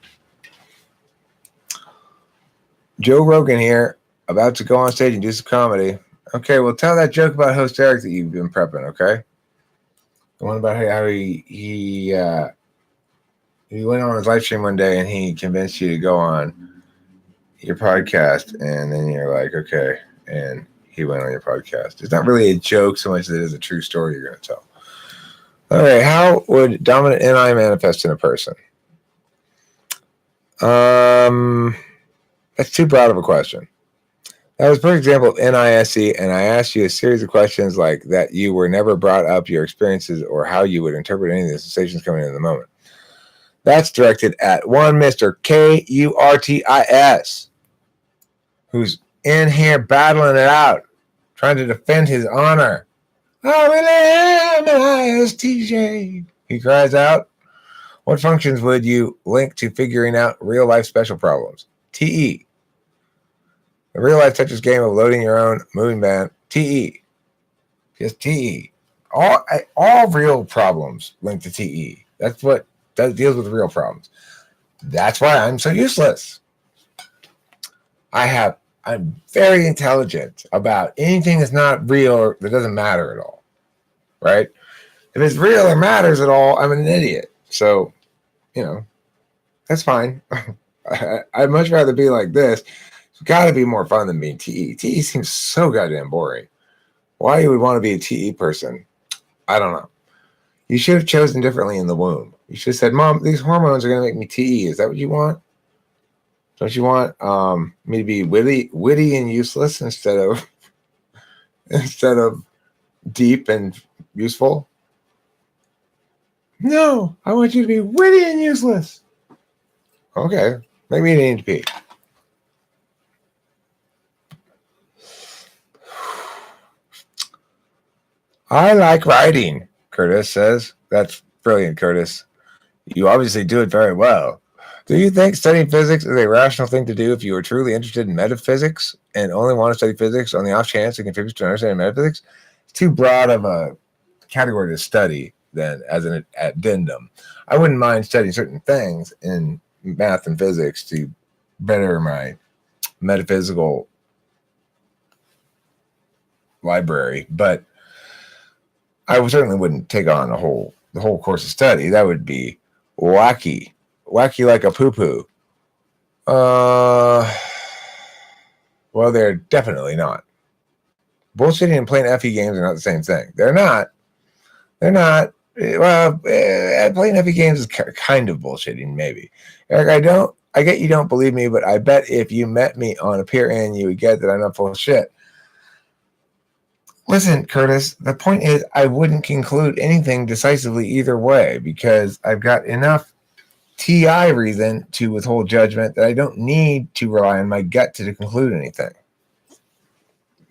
Joe Rogan here, about to go on stage and do some comedy. Okay, well, tell that joke about host Eric that you've been prepping, okay? The one about how he went on his live stream one day and he convinced you to go on your podcast, and then you're like, okay, and he went on your podcast. It's not really a joke so much as it is a true story you're going to tell. All right, how would dominant NI manifest in a person? That's too broad of a question. That was, for example, of NISE, and I asked you a series of questions like that you were never brought up your experiences or how you would interpret any of the sensations coming in the moment. That's directed at one Mr. Kurtis, who's in here battling it out, trying to defend his honor. I really am an ISTJ. He cries out. What functions would you link to figuring out real-life special problems? TE. The real-life Tetris game of loading your own moving band. TE. Just TE. All real problems link to TE. That's what deals with real problems. That's why I'm so useless. I'm very intelligent about anything that's not real or that doesn't matter at all, right? If it's real or matters at all, I'm an idiot. So, that's fine. I'd much rather be like this. It's got to be more fun than being TE. TE seems so goddamn boring. Why you would want to be a TE person, I don't know. You should have chosen differently in the womb. You should have said, Mom, these hormones are going to make me TE. Is that what you want? Don't you want me to be witty and useless instead of deep and useful? No, I want you to be witty and useless. Okay, make me an NP. I like writing, Curtis says. That's brilliant, Curtis. You obviously do it very well. Do you think studying physics is a rational thing to do if you are truly interested in metaphysics and only want to study physics on the off chance it contributes to understanding metaphysics? It's too broad of a category to study then as an addendum. I wouldn't mind studying certain things in math and physics to better my metaphysical library, but I certainly wouldn't take on the whole course of study. That would be wacky like a poo-poo. Well, they're definitely not. Bullshitting and playing FE games are not the same thing. They're not. Well, playing FE games is kind of bullshitting, maybe. Eric, I get you don't believe me, but I bet if you met me on a peer end, you would get that I'm not full of shit. Listen, Curtis, the point is I wouldn't conclude anything decisively either way because I've got enough TI reason to withhold judgment that I don't need to rely on my gut to conclude anything.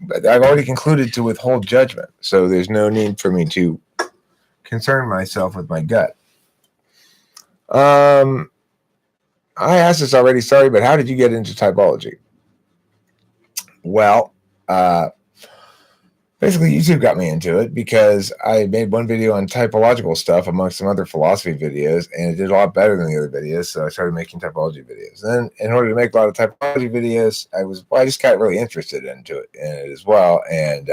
But I've already concluded to withhold judgment, so there's no need for me to concern myself with my gut. I asked this already, sorry, but how did you get into typology? Well, basically, YouTube got me into it because I made one video on typological stuff amongst some other philosophy videos, and it did a lot better than the other videos, so I started making typology videos. And then, in order to make a lot of typology videos, I just got really interested in it as well, and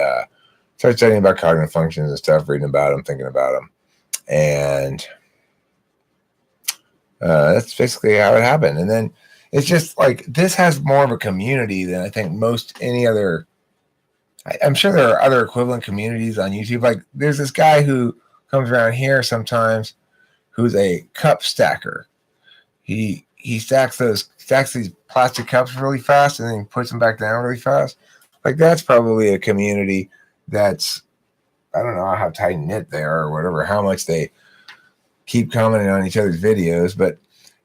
started studying about cognitive functions and stuff, reading about them, thinking about them, and that's basically how it happened. And then it's just like this has more of a community than I think most any other. I'm sure there are other equivalent communities on YouTube. Like there's this guy who comes around here sometimes who's a cup stacker. He stacks these plastic cups really fast and then puts them back down really fast. Like that's probably a community that's, I don't know how tight knit they are or whatever, how much they keep commenting on each other's videos, but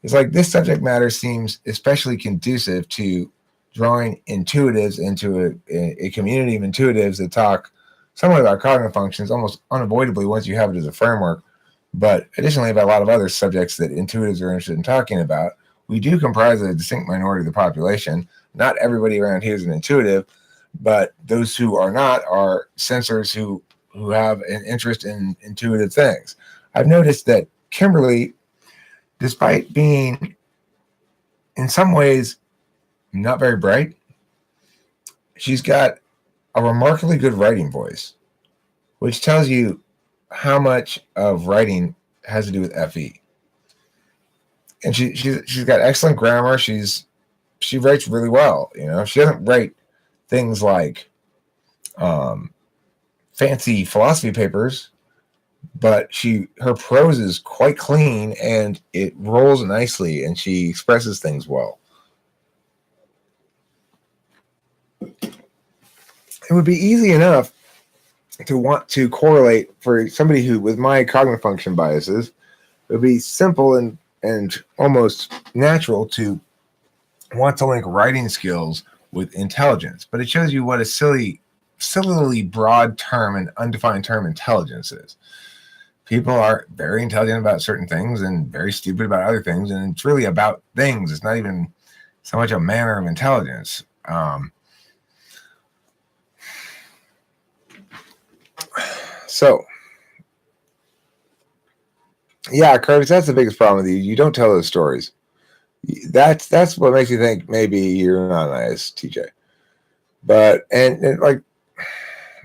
it's like this subject matter seems especially conducive to drawing intuitives into a community of intuitives that talk somewhat about cognitive functions almost unavoidably once you have it as a framework, but additionally about a lot of other subjects that intuitives are interested in talking about. We do comprise a distinct minority of the population. Not everybody around here is an intuitive, but those who are not are sensors who have an interest in intuitive things. I've noticed that Kimberly, despite being in some ways not very bright, she's got a remarkably good writing voice, which tells you how much of writing has to do with FE. And she's got excellent grammar. She writes really well. You know, she doesn't write things like fancy philosophy papers, but her prose is quite clean and it rolls nicely, and she expresses things well. It would be easy enough to want to correlate for somebody who, with my cognitive function biases, it would be simple and almost natural to want to link writing skills with intelligence. But it shows you what a sillily broad term and undefined term intelligence is. People are very intelligent about certain things and very stupid about other things, and it's really about things. It's not even so much a manner of intelligence. So, yeah, Curtis, that's the biggest problem with you. You don't tell those stories. That's what makes you think maybe you're not nice, TJ. But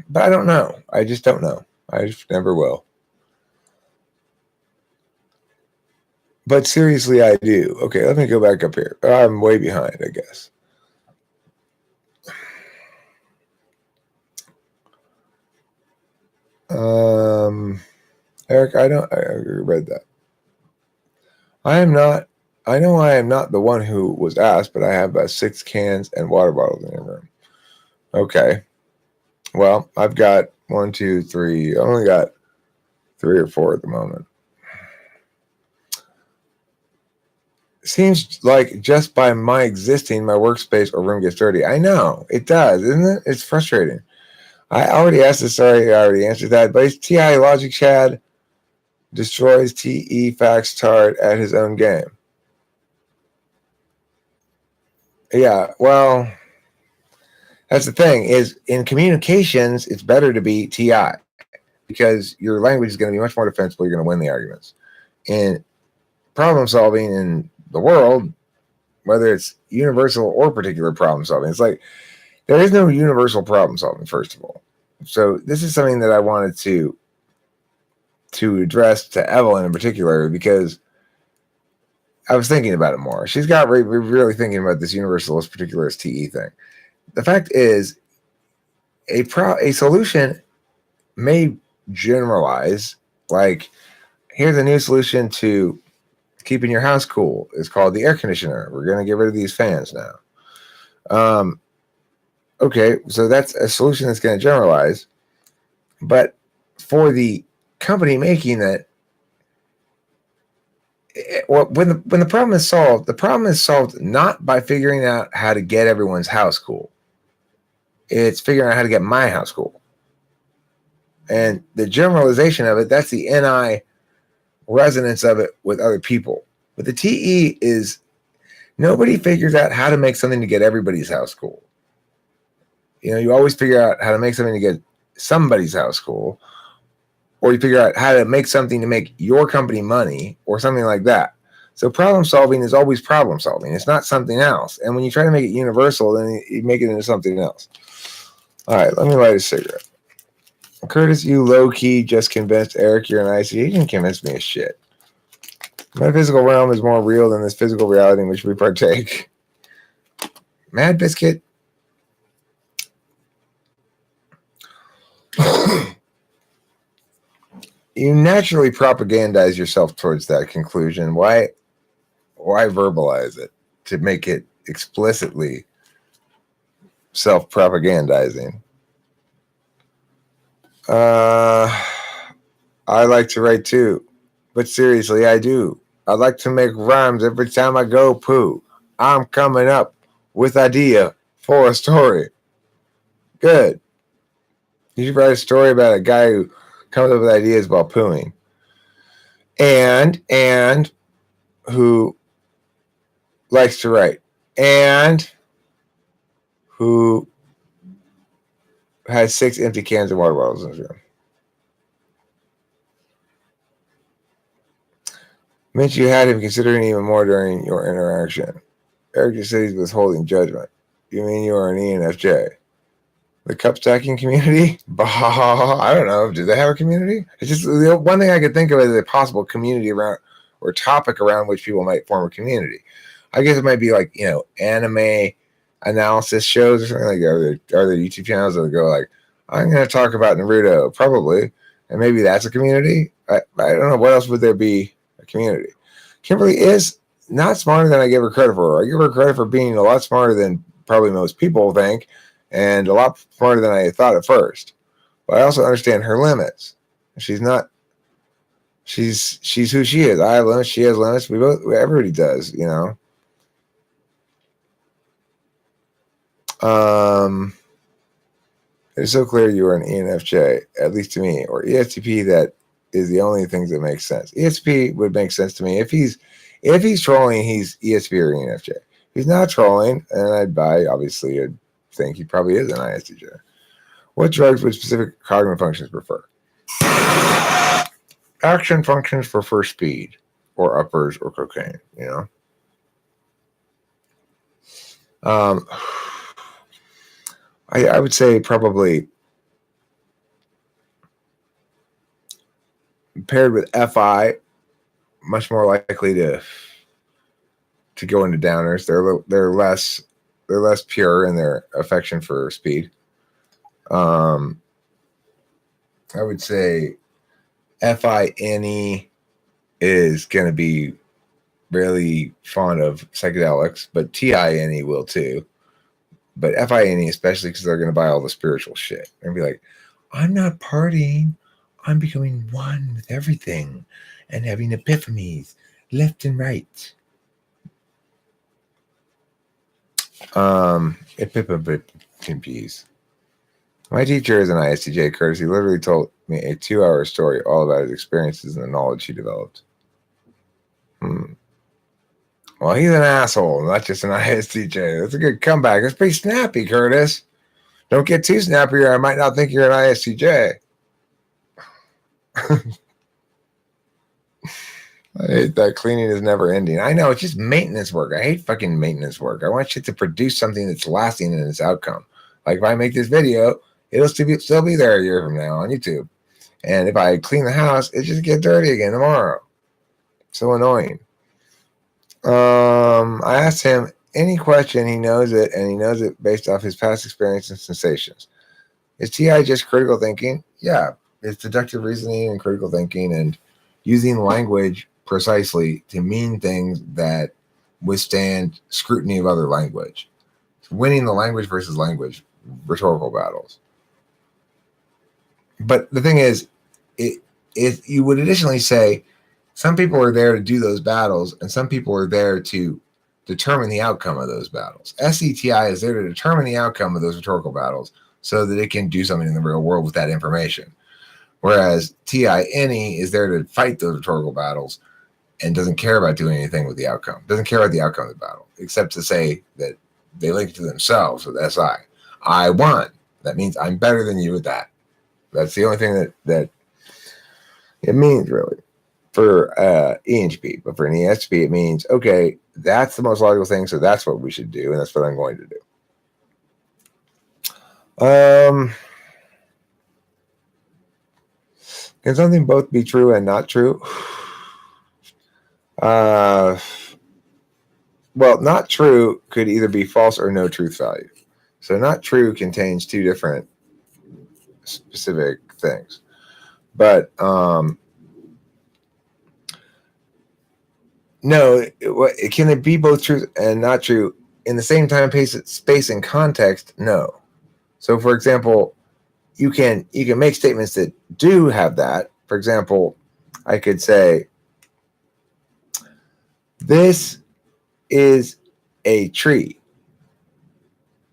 but I don't know. I just don't know. I just never will. But seriously, I do. Okay, let me go back up here. I'm way behind, I guess. Eric, I read that. I know I am not the one who was asked, but I have 6 cans and water bottles in your room. Okay. Well, I've got 1, 2, 3. I only got 3 or 4 at the moment. Seems like just by my existing, my workspace or room gets dirty. I know. It does, isn't it? It's frustrating. I already asked this. Sorry, I already answered that. But it's TI Logic Chad destroys TE Fax Tart at his own game. Yeah, well, that's the thing, is in communications, it's better to be TI because your language is going to be much more defensible. You're going to win the arguments. In problem solving in the world, whether it's universal or particular problem solving, it's like there is no universal problem solving, first of all. So this is something that I wanted to address to Evelyn in particular, because I was thinking about it more. She's got really thinking about this universalist particularist TE thing. The fact is, a solution may generalize, like, here's a new solution to keeping your house cool. It's called the air conditioner. We're going to get rid of these fans now. Okay, so that's a solution that's going to generalize. But for the company making that, when the problem is solved not by figuring out how to get everyone's house cool. It's figuring out how to get my house cool. And the generalization of it, that's the NI resonance of it with other people. But the TE is nobody figures out how to make something to get everybody's house cool. You know, you always figure out how to make something to get somebody's house cool, or you figure out how to make something to make your company money or something like that. So problem solving is always problem solving. It's not something else. And when you try to make it universal, then you make it into something else. All right, let me light a cigarette. Curtis, you low-key just convinced Eric you're an IC. You didn't convince me of shit. The metaphysical realm is more real than this physical reality in which we partake. Mad Biscuit. You naturally propagandize yourself towards that conclusion. Why verbalize it to make it explicitly self-propagandizing? I like to write too, But seriously, I do. I like to make rhymes every time I go poo. I'm coming up with idea for a story. Good. You should write a story about a guy who comes up with ideas while pooing. And who likes to write. And who has 6 empty cans of water bottles in his room. Meant you had him considering even more during your interaction. Eric just said he's withholding judgment. You mean you are an ENFJ? The cup stacking community? Bah, I don't know. Do they have a community? It's just the one thing I could think of as a possible community around or topic around which people might form a community. I guess it might be like, anime analysis shows or something like that. Are there YouTube channels that go like, I'm going to talk about Naruto? Probably. And maybe that's a community. I don't know. What else would there be a community? Kimberly is not smarter than I give her credit for. I give her credit for being a lot smarter than probably most people think, and a lot smarter than I thought at first. But I also understand her limits. She's not. She's who she is. I have limits. She has limits. Everybody does. It's so clear you are an ENFJ, at least to me, or ESTP. That is the only things that make sense. ESTP would make sense to me if he's trolling. He's ESTP or ENFJ. If he's not trolling, and I'd buy. Obviously, I'd think he probably is an ISTJ. What drugs would specific cognitive functions prefer? Action functions prefer speed, or uppers, or cocaine. I would say probably paired with FI, much more likely to go into downers. They're less pure in their affection for speed. I would say FINE is going to be really fond of psychedelics, but TINE will too. But FINE especially because they're going to buy all the spiritual shit. They're going to be like, I'm not partying. I'm becoming one with everything and having epiphanies left and right. Epiphanies. My teacher is an ISTJ, Curtis. He literally told me a 2-hour story all about his experiences and the knowledge he developed. Well, he's an asshole, not just an ISTJ. That's a good comeback. That's pretty snappy, Curtis. Don't get too snappy or I might not think you're an ISTJ. I hate that cleaning is never ending. I know, it's just maintenance work. I hate fucking maintenance work. I want shit to produce something that's lasting in its outcome. Like if I make this video, it'll still be there a year from now on YouTube. And if I clean the house, it just get dirty again tomorrow. So annoying. I asked him any question, he knows it, and he knows it based off his past experience and sensations. Is TI just critical thinking? Yeah, it's deductive reasoning and critical thinking and using language precisely to mean things that withstand scrutiny of other language. It's winning the language versus language rhetorical battles. But the thing is, you would additionally say some people are there to do those battles, and some people are there to determine the outcome of those battles. SETI is there to determine the outcome of those rhetorical battles so that it can do something in the real world with that information. Whereas TINE is there to fight those rhetorical battles and doesn't care about doing anything with the outcome. Doesn't care about the outcome of the battle, except to say that they link to themselves with SI. I won. That means I'm better than you at that. That's the only thing that it means, really, for ENFP. But for an ESTP, it means, okay, that's the most logical thing, so that's what we should do, and that's what I'm going to do. Can something both be true and not true? Well, not true could either be false or no truth value. So not true contains two different specific things. But no, can it be both true and not true in the same time, space, and context? No. So, for example, you can make statements that do have that. For example, I could say This is a tree.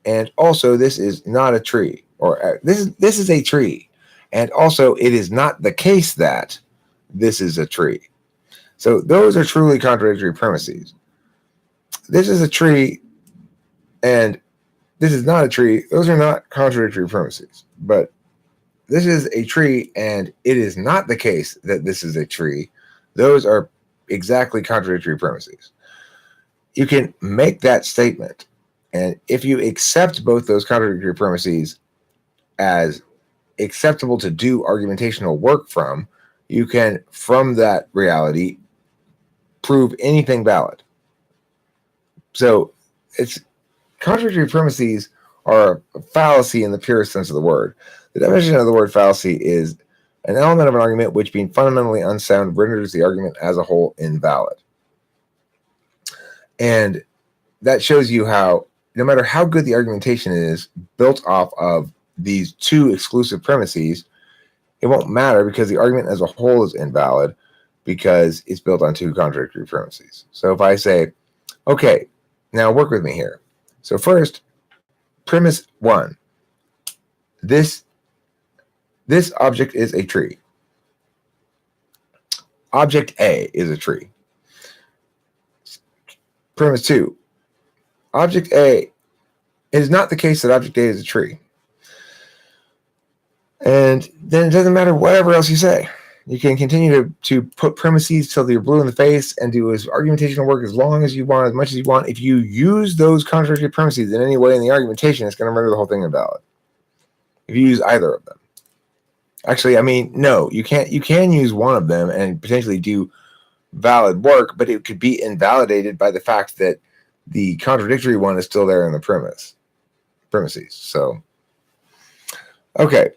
And also, this is not a tree. Or this is a tree. And also, it is not the case that this is a tree. So those are truly contradictory premises. This is a tree, and this is not a tree. Those are not contradictory premises. But this is a tree, and it is not the case that this is a tree. Those are exactly contradictory premises. You can make that statement, and if you accept both those contradictory premises as acceptable to do argumentational work from, you can, from that reality, prove anything valid. So it's contradictory premises are a fallacy in the purest sense of the word. The definition of the word fallacy is an element of an argument which, being fundamentally unsound, renders the argument as a whole invalid. And that shows you how, no matter how good the argumentation is built off of these two exclusive premises, it won't matter because the argument as a whole is invalid because it's built on two contradictory premises. So if I say, okay, now work with me here. So first, premise one, this object is a tree. Object A is a tree. Premise two, object A, it is not the case that object A is a tree. And then it doesn't matter whatever else you say. You can continue to put premises till you're blue in the face and do as argumentational work as long as you want, as much as you want. If you use those contradictory premises in any way in the argumentation, it's going to render the whole thing invalid. If you use either of them. Actually, I mean, no, you can't. You can use one of them and potentially do valid work, but it could be invalidated by the fact that the contradictory one is still there in the premises. So, okay,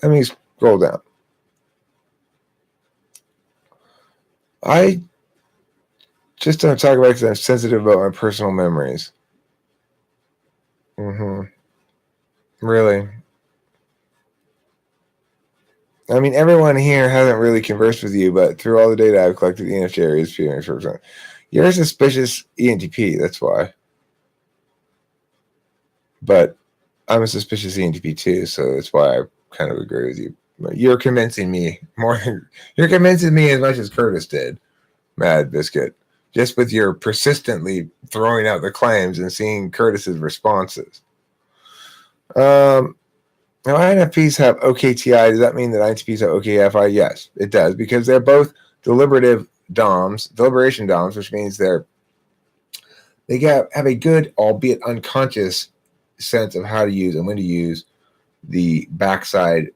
let me scroll down. I just don't talk about it because I'm sensitive about my personal memories. Really? I mean, everyone here hasn't really conversed with you, but through all the data I've collected, the ENFJ area is feeling short. You're a suspicious ENTP, that's why. But I'm a suspicious ENTP too, so that's why I kind of agree with you. You're convincing me more. You're convincing me as much as Curtis did, Mad Biscuit, just with your persistently throwing out the claims and seeing Curtis's responses. Now, INFPs have OKTI. Does that mean that INTPs have OKFI? Yes, it does, because they're both deliberation DOMs, which means they have a good, albeit unconscious, sense of how to use and when to use the backside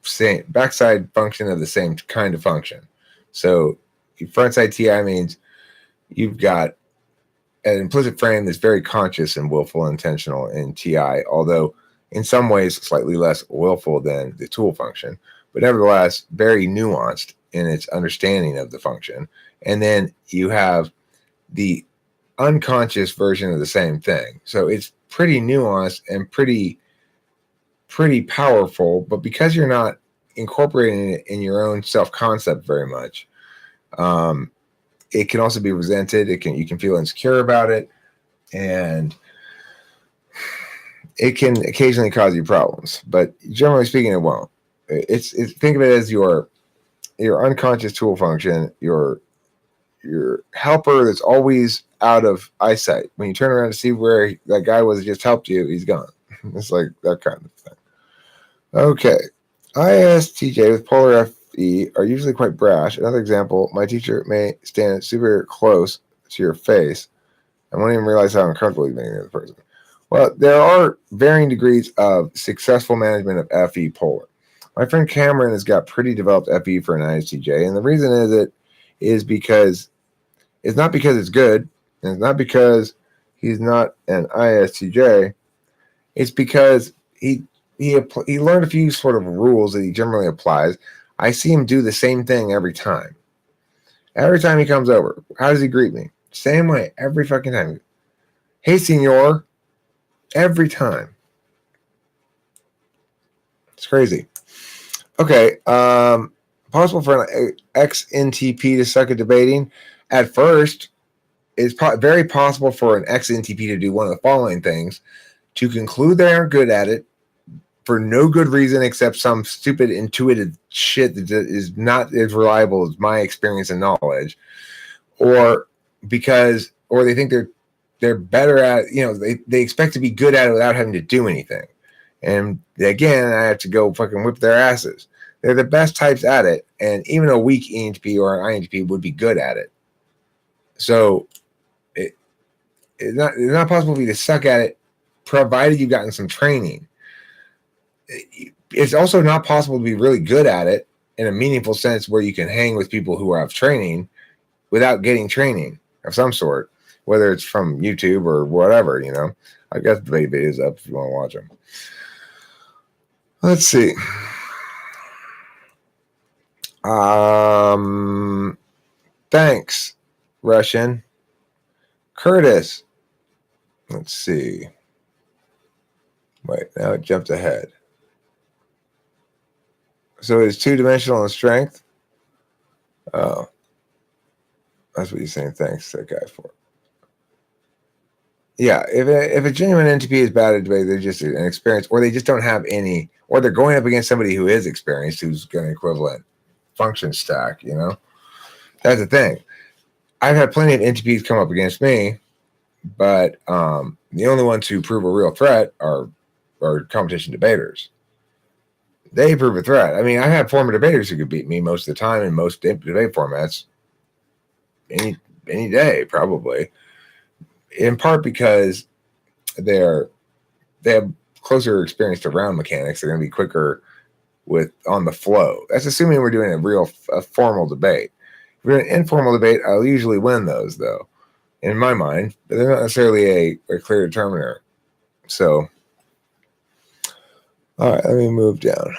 function of the same kind of function. So frontside TI means you've got an implicit frame that's very conscious and willful and intentional in TI, although in some ways slightly less willful than the tool function, but nevertheless very nuanced in its understanding of the function. And then you have the unconscious version of the same thing. So it's pretty nuanced and pretty powerful, but because you're not incorporating it in your own self-concept very much, it can also be resented. You can feel insecure about it, and it can occasionally cause you problems, but generally speaking, it won't. It's think of it as your unconscious tool function, your helper that's always out of eyesight. When you turn around to see where that guy was that just helped you, he's gone. It's like that kind of thing. Okay. ISTJ with polar FE are usually quite brash. Another example, my teacher may stand super close to your face and won't even realize how uncomfortable he's making the other person. Well, there are varying degrees of successful management of FE polar. My friend Cameron has got pretty developed FE for an ISTJ, and the reason is because it's not because it's good, and it's not because he's not an ISTJ. It's because he learned a few sort of rules that he generally applies. I see him do the same thing every time. Every time he comes over, how does he greet me? Same way, every fucking time. Hey, senor. Every time. It's crazy. Okay. Possible for an XNTP to suck at debating. At first, it's very possible for an ex-NTP to do one of the following things: to conclude they aren't good at it for no good reason except some stupid intuitive shit that is not as reliable as my experience and knowledge, or they think they're better at, they expect to be good at it without having to do anything. And again, I have to go fucking whip their asses. They're the best types at it, and even a weak ENTP or an INTP would be good at it. So it's not possible for you to suck at it, provided you've gotten some training. It's also not possible to be really good at it in a meaningful sense where you can hang with people who have training without getting training of some sort, whether it's from YouTube or whatever, I've got the debate videos up if you want to watch them. Let's see. Thanks, Russian. Curtis. Let's see. Wait, now it jumped ahead. So it's two-dimensional in strength? Oh. That's what you're saying. Thanks, that guy, for. Yeah, if a genuine NTP is bad at debate, they're just inexperienced, or they just don't have any, or they're going up against somebody who is experienced, who's got an equivalent function stack, That's the thing. I've had plenty of NTPs come up against me, but the only ones who prove a real threat are competition debaters. They prove a threat. I mean, I've had former debaters who could beat me most of the time in most debate formats. Any day, probably. In part because they have closer experience to round mechanics. They're going to be quicker on the flow. That's assuming we're doing a formal debate. If we're doing an informal debate, I'll usually win those, though, in my mind. But they're not necessarily a clear determiner. So, all right, let me move down.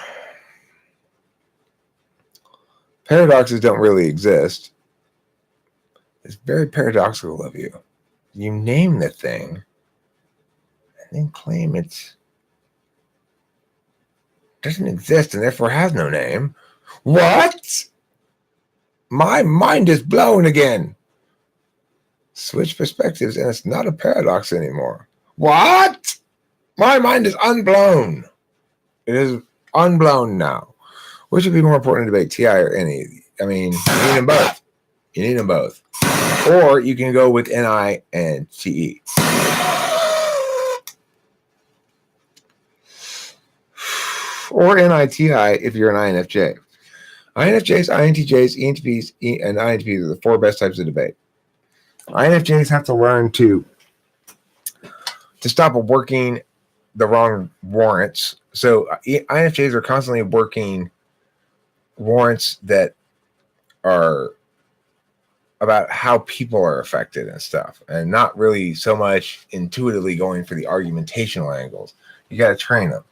Paradoxes don't really exist. It's very paradoxical of you. You name the thing and then claim it doesn't exist and therefore has no name. What? My mind is blown again. Switch perspectives and it's not a paradox anymore. What? My mind is unblown. It is unblown now. Which would be more important to debate, TI or NE? I mean, you need them both. You need them both. Or you can go with NI and TE. Or NITI if you're an INFJ. INFJs, INTJs, ENTPs, and INTPs are the four best types of debate. INFJs have to learn to stop working the wrong warrants. So INFJs are constantly working warrants that are about how people are affected and stuff, and not really so much intuitively going for the argumentational angles. You got to train them.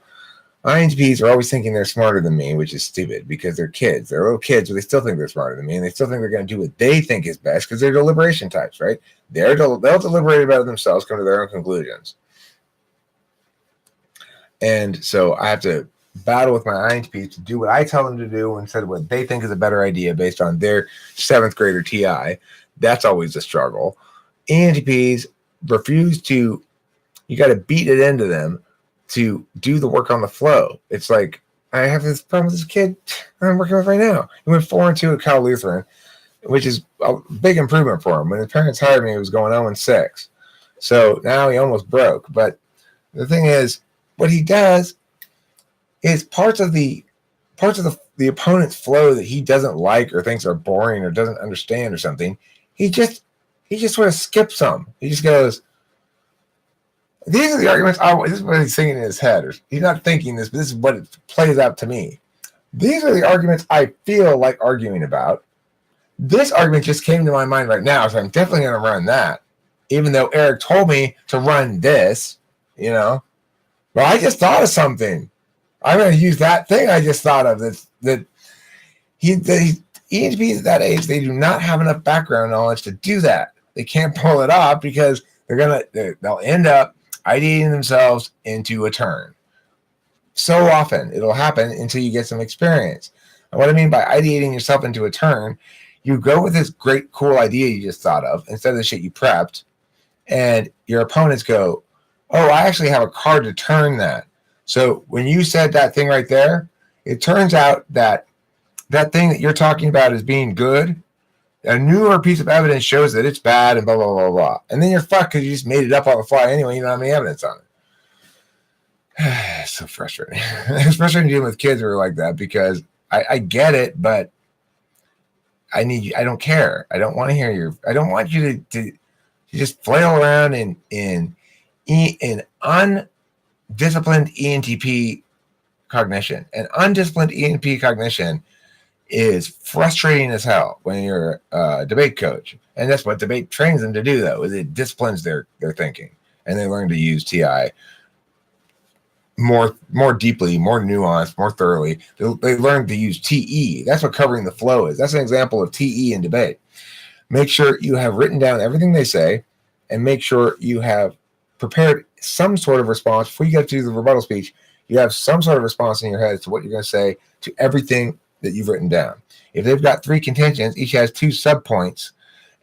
INTPs are always thinking they're smarter than me, which is stupid because they're kids. They're little kids, but they still think they're smarter than me, and they still think they're going to do what they think is best because they're deliberation types, right? They'll deliberate about it themselves, come to their own conclusions. And so I have to battle with my INTPs to do what I tell them to do instead of what they think is a better idea based on their 7th grader TI. That's always a struggle. ENTPs refuse to, you got to beat it into them to do the work on the flow. It's like, I have this problem with this kid I'm working with right now. He went 4-2 at Cal Lutheran, which is a big improvement for him. When his parents hired me, he was going 0-6. So now he almost broke. But the thing is, what he does is parts of the opponent's flow that he doesn't like or thinks are boring or doesn't understand or something, he just sort of skips them. He just goes, these are the arguments. This is what he's thinking in his head. He's not thinking this, but this is what it plays out to me. These are the arguments I feel like arguing about. This argument just came to my mind right now, so I'm definitely going to run that, even though Eric told me to run this, Well, I just thought of something. I'm going to use that thing I just thought of. That ENTPs at that age, they do not have enough background knowledge to do that. They can't pull it off because they'll end up ideating themselves into a turn. So often it'll happen until you get some experience. And what I mean by ideating yourself into a turn You go with this great, cool idea you just thought of instead of the shit you prepped, and your opponents go, "Oh, I actually have a card to turn that." So when you said that thing right there, it turns out that that thing that you're talking about as being good, a newer piece of evidence shows that it's bad and blah, blah, blah, blah. And then you're fucked because you just made it up on the fly anyway. You don't have any evidence on it. It's so frustrating. It's frustrating dealing with kids who are like that because I get it, but I don't care. I don't want to hear I don't want you to just flail around in undisciplined ENTP cognition. And undisciplined ENTP cognition is frustrating as hell when you're a debate coach. And that's what debate trains them to do, though, is it disciplines their thinking. And they learn to use TI more deeply, more nuanced, more thoroughly. They learn to use TE. That's what covering the flow is. That's an example of TE in debate. Make sure you have written down everything they say and make sure you have prepared some sort of response before you get to the rebuttal speech. You have some sort of response in your head as to what you're going to say to everything that you've written down. If they've got 3 contentions, each has 2 subpoints,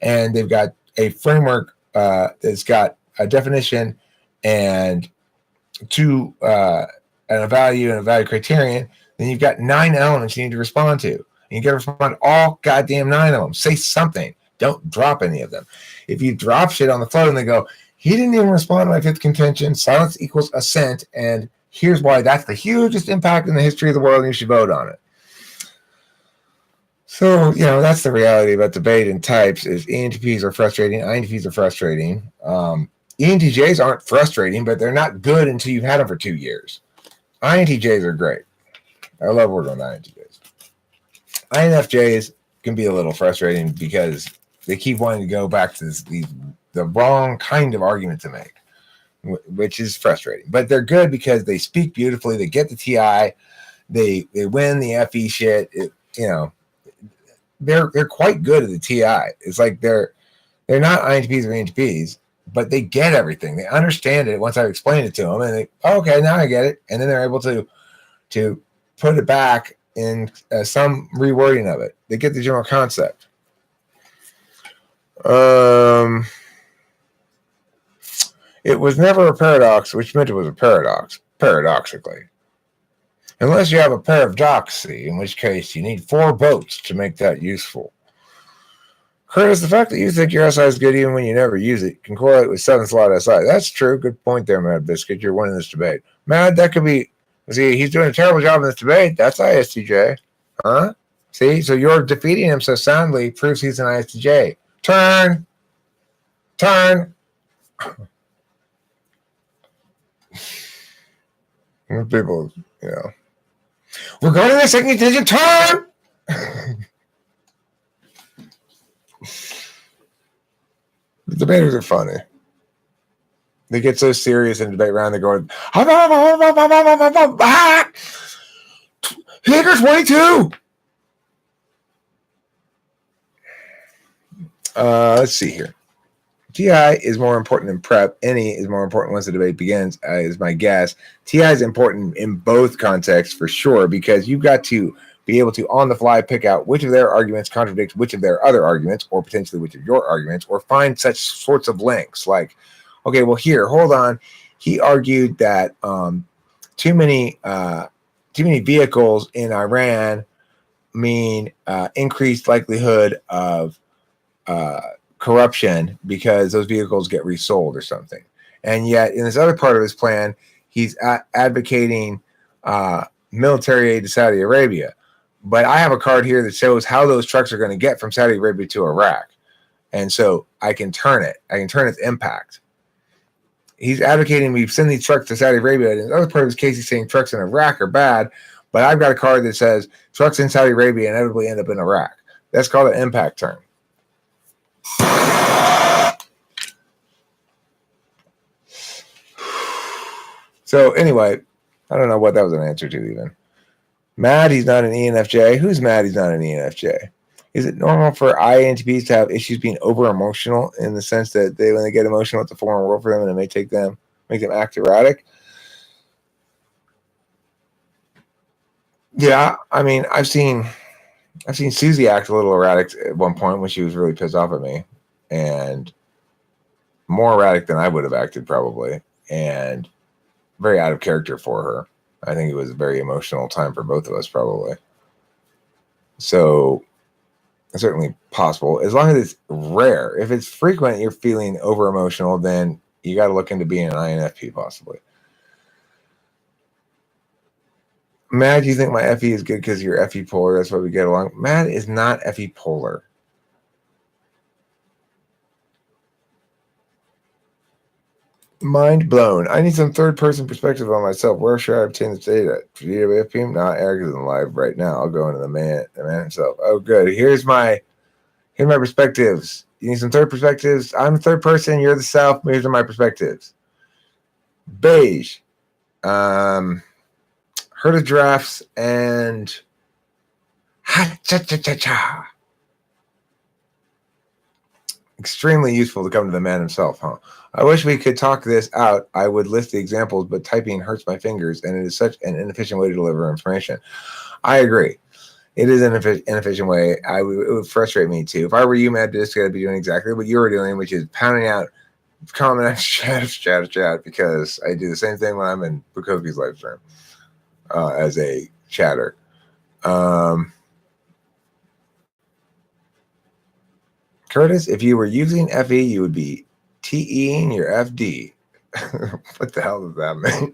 and they've got a framework that's got a definition and a value and a value criterion, then you've got 9 elements you need to respond to. And you got to respond to all goddamn 9 of them. Say something. Don't drop any of them. If you drop shit on the floor and they go, he didn't even respond to my 5th contention, silence equals assent, and here's why that's the hugest impact in the history of the world, and you should vote on it. So, that's the reality about debate and types is ENTPs are frustrating, INTPs are frustrating. ENTJs aren't frustrating, but they're not good until you've had them for 2 years. INTJs are great. I love working with INTJs. INFJs can be a little frustrating because they keep wanting to go back to the wrong kind of argument to make, which is frustrating. But they're good because they speak beautifully. They get the TI. They win the FE shit. They're quite good at the TI. It's like they're not INTPs or ENTPs, but they get everything. They understand it once I've explained it to them, and okay, now I get it. And then they're able to put it back in some rewording of it. They get the general concept. It was never a paradox, which meant it was a paradox, paradoxically. Unless you have a paradoxy, in which case you need 4 boats to make that useful. Curtis, the fact that you think your SI is good even when you never use it can correlate with 7th slot SI. That's true. Good point there, Mad Biscuit. You're winning this debate. Mad, that could be... See, he's doing a terrible job in this debate. That's ISTJ. Huh? See? So you're defeating him so soundly proves he's an ISTJ. Turn! People, regarding the second contingent, turn! The debaters are funny. They get so serious in debate round, they're going, Hicker's 22! Let's see here. TI is more important than prep. NE is more important once the debate begins, is my guess. TI is important in both contexts for sure, because you've got to be able to on the fly pick out which of their arguments contradicts which of their other arguments, or potentially which of your arguments, or find such sorts of links like, okay, well here, hold on. He argued that too many vehicles in Iran mean increased likelihood of corruption because those vehicles get resold or something. And yet in this other part of his plan, he's advocating military aid to Saudi Arabia. But I have a card here that shows how those trucks are going to get from Saudi Arabia to Iraq. And so I can turn it. I can turn its impact. He's advocating we send these trucks to Saudi Arabia. And in the other part of his case, he's saying trucks in Iraq are bad. But I've got a card that says trucks in Saudi Arabia inevitably end up in Iraq. That's called an impact turn. So anyway, I don't know what that was an answer to even. Mad, he's not an ENFJ. Who's mad he's not an ENFJ? Is it normal for INTPs to have issues being over-emotional in the sense that when they get emotional, it's a foreign world for them and it may make them act erratic? Yeah, I mean, I've seen I've seen Susie act a little erratic at one point when she was really pissed off at me, and more erratic than I would have acted probably, and very out of character for her. I think it was a very emotional time for both of us probably. So it's certainly possible, as long as it's rare. If it's frequent, you're feeling over emotional, then you got to look into being an INFP possibly. Matt, you think my FE is good because you're FE polar? That's why we get along. Matt is not FE polar. Mind blown. I need some third-person perspective on myself. Where should I obtain this data? GWFP? Not Eric isn't live right now. I'll go into the man himself. Oh, good. Here's my perspectives. You need some third perspectives. I'm the third person. You're the self. Here's my perspectives. Beige. Herd of Giraffes and ha cha cha cha cha. Extremely useful to come to the man himself, huh? I wish we could talk this out. I would list the examples, but typing hurts my fingers, and it is such an inefficient way to deliver information. I agree. It is an inefficient way. It would frustrate me too. If I were you, Mad Disc, I'd be doing exactly what you were doing, which is pounding out comment chat, because I do the same thing when I'm in Bukovi's live stream as a chatter. Curtis, if you were using FE, you would be TEing your FD. What the hell does that mean?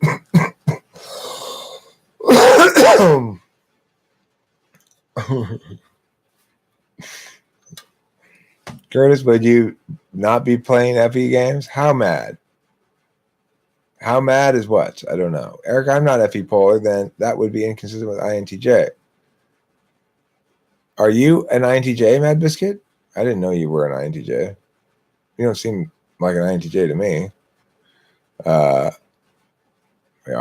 Curtis, would you not be playing FE games? How mad? How mad is what? I don't know. Eric, I'm not FE polar, then that would be inconsistent with INTJ. Are you an INTJ, Mad Biscuit? I didn't know you were an INTJ. You don't seem like an INTJ to me. Are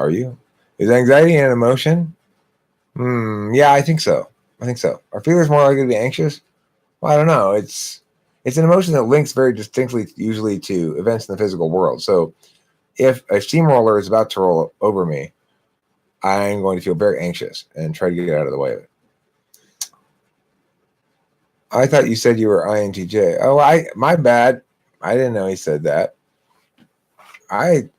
you? Is anxiety an emotion? Yeah, I think so. Are feelers more likely to be anxious? Well, I don't know. It's an emotion that links very distinctly, usually, to events in the physical world. So if a steamroller is about to roll over me, I'm going to feel very anxious and try to get out of the way of it. I thought you said you were INTJ. Oh, my bad. I didn't know he said that. I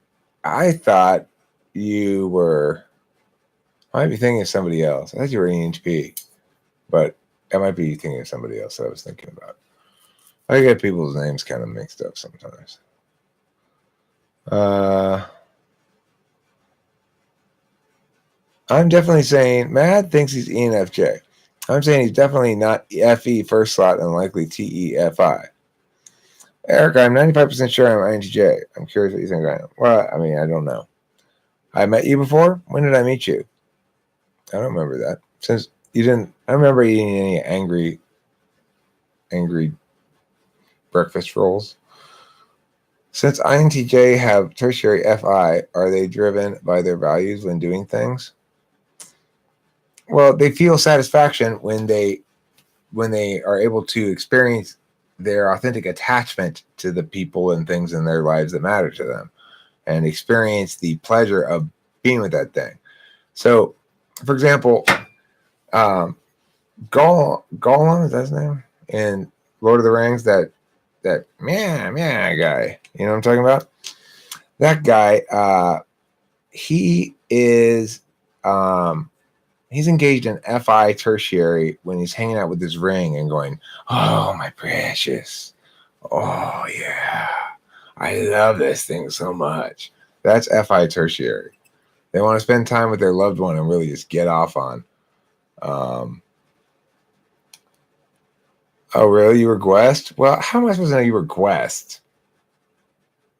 thought you were. I might be thinking of somebody else. I thought you were ENTP, but I might be thinking of somebody else that I was thinking about. I get people's names kind of mixed up sometimes. I'm definitely saying Mad thinks he's ENFJ. I'm saying he's definitely not FE first slot and likely TEFI. Eric, I'm 95% sure I'm INTJ. I'm curious what you think I am. Well, I mean, I don't know. I met you before? When did I meet you? I don't remember that. Since you didn't, I don't remember eating any angry breakfast rolls. Since INTJ have tertiary FI, are they driven by their values when doing things? Well, they feel satisfaction when they are able to experience their authentic attachment to the people and things in their lives that matter to them, and experience the pleasure of being with that thing. So, for example, Gollum, is that his name? In Lord of the Rings, that meow guy. You know what I'm talking about? That guy, he is he's engaged in FI tertiary when he's hanging out with his ring and going, "Oh, my precious. Oh, yeah. I love this thing so much." That's FI tertiary. They want to spend time with their loved one and really just get off on. Oh, really? You were Guest? Well, how am I supposed to know you were Guest?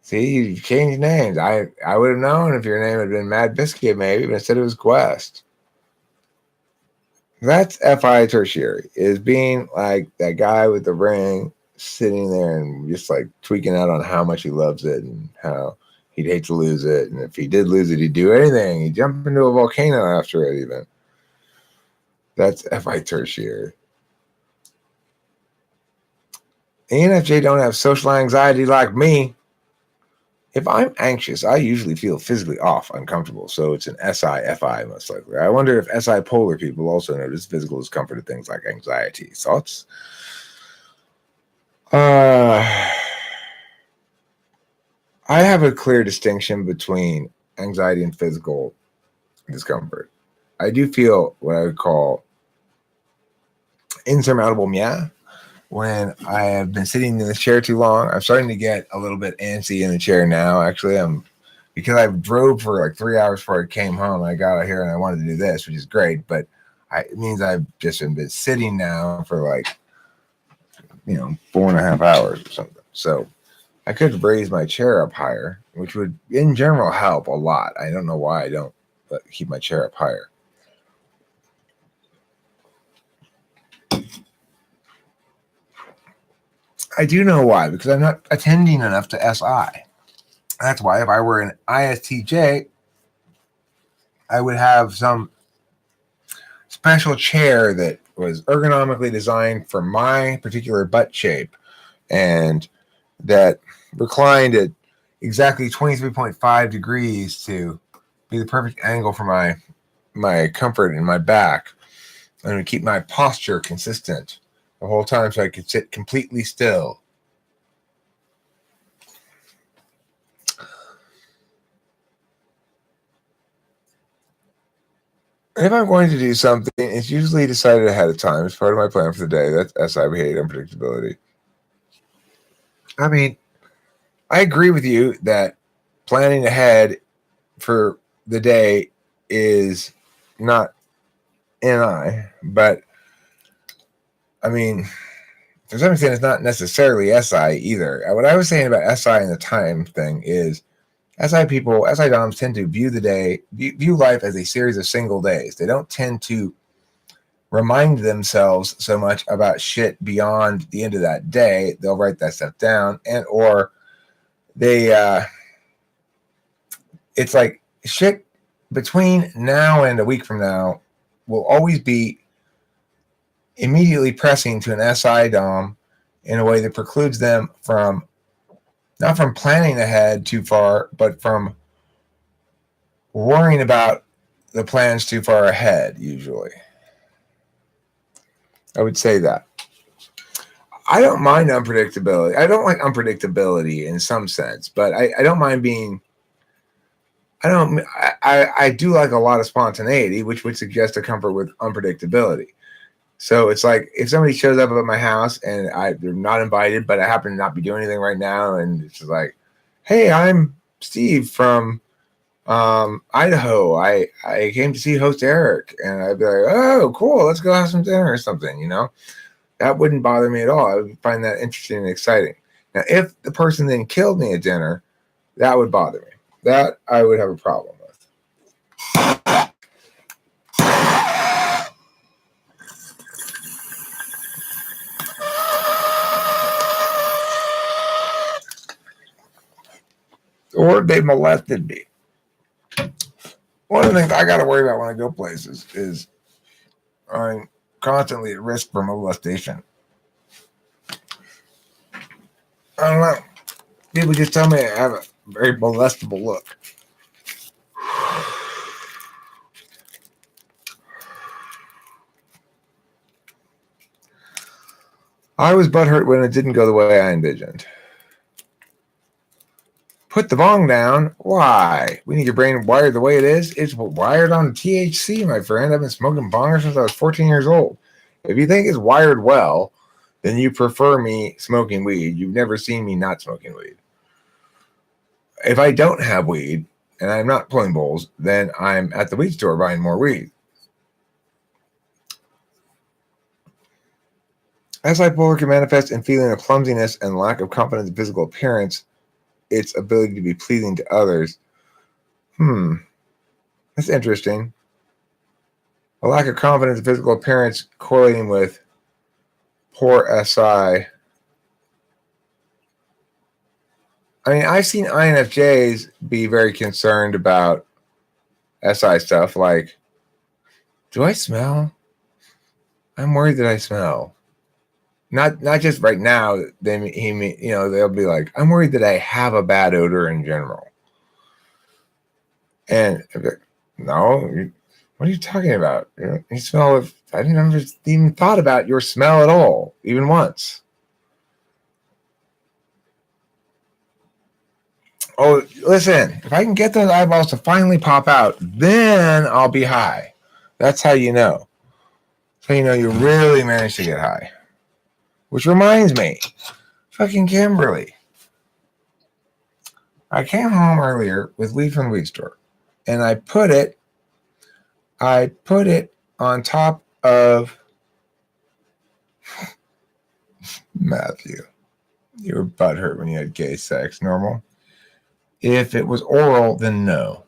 See, you changed names. I would have known if your name had been Mad Biscuit, maybe, but instead it was Guest. That's FI tertiary, is being like that guy with the ring sitting there and just like tweaking out on how much he loves it and how he'd hate to lose it. And if he did lose it, he'd do anything. He'd jump into a volcano after it, even. That's FI tertiary. ENFJ don't have social anxiety like me. if I'm anxious, I usually feel physically off, uncomfortable. So it's an SI-FI most likely. I wonder if SI polar people also notice physical discomfort of things like anxiety. Thoughts? I have a clear distinction between anxiety and physical discomfort. I do feel what I would call insurmountable meh when I have been sitting in the chair too long. I'm starting to get a little bit antsy in the chair now. Actually, because I drove for like 3 hours before I came home. I got out here and I wanted to do this, which is great, but it means I've just been sitting now for like 4.5 hours or something. So I could raise my chair up higher, which would in general help a lot. I don't know why I don't keep my chair up higher. I do know why, because I'm not attending enough to SI. That's why if I were an ISTJ, I would have some special chair that was ergonomically designed for my particular butt shape and that reclined at exactly 23.5 degrees to be the perfect angle for my comfort in my back and to keep my posture consistent the whole time so I could sit completely still. If I'm going to do something, it's usually decided ahead of time. It's part of my plan for the day. That's SI. We hate unpredictability. I mean, I agree with you that planning ahead for the day is not NI, but I mean, to some extent, it's not necessarily SI either. What I was saying about SI and the time thing is SI people, SI DOMs tend to view the day, view life as a series of single days. They don't tend to remind themselves so much about shit beyond the end of that day. They'll write that stuff down, or they, it's like shit between now and a week from now will always be immediately pressing to an SI DOM in a way that precludes them from not from planning ahead too far, but from worrying about the plans too far ahead, usually. I would say that. I don't mind unpredictability. I don't like unpredictability in some sense, but I don't mind being. I do like a lot of spontaneity, which would suggest a comfort with unpredictability. So it's like if somebody shows up at my house and they're not invited, but I happen to not be doing anything right now, and it's just like, hey, I'm Steve from Idaho. I came to see host Eric, and I'd be like, oh, cool, let's go have some dinner or something. That wouldn't bother me at all. I would find that interesting and exciting. Now, if the person then killed me at dinner, that would bother me. That I would have a problem with. Or they molested me. One of the things I got to worry about when I go places is I'm constantly at risk for molestation. I don't know. People just tell me I have a very molestable look. I was butthurt when it didn't go the way I envisioned. Put the bong down. Why? We need your brain wired the way it is. It's wired on THC, my friend. I've been smoking bongers since I was 14 years old. If you think it's wired well, then you prefer me smoking weed. You've never seen me not smoking weed. If I don't have weed and I'm not pulling bowls, then I'm at the weed store buying more weed. SI polar can manifest in feeling of clumsiness and lack of confidence in physical appearance, its ability to be pleasing to others. That's interesting. A lack of confidence in physical appearance correlating with poor SI. I mean, I've seen INFJs be very concerned about SI stuff like, do I smell? I'm worried that I smell. Not just right now. They'll be like, I'm worried that I have a bad odor in general. And no, what are you talking about? You smell. I never even thought about your smell at all, even once. Oh, listen, if I can get those eyeballs to finally pop out, then I'll be high. That's how you know. So you know you really managed to get high. Which reminds me, fucking Kimberly. I came home earlier with weed from the weed store, and I put it on top of Matthew. You were butthurt when you had gay sex. Normal. If it was oral, then no.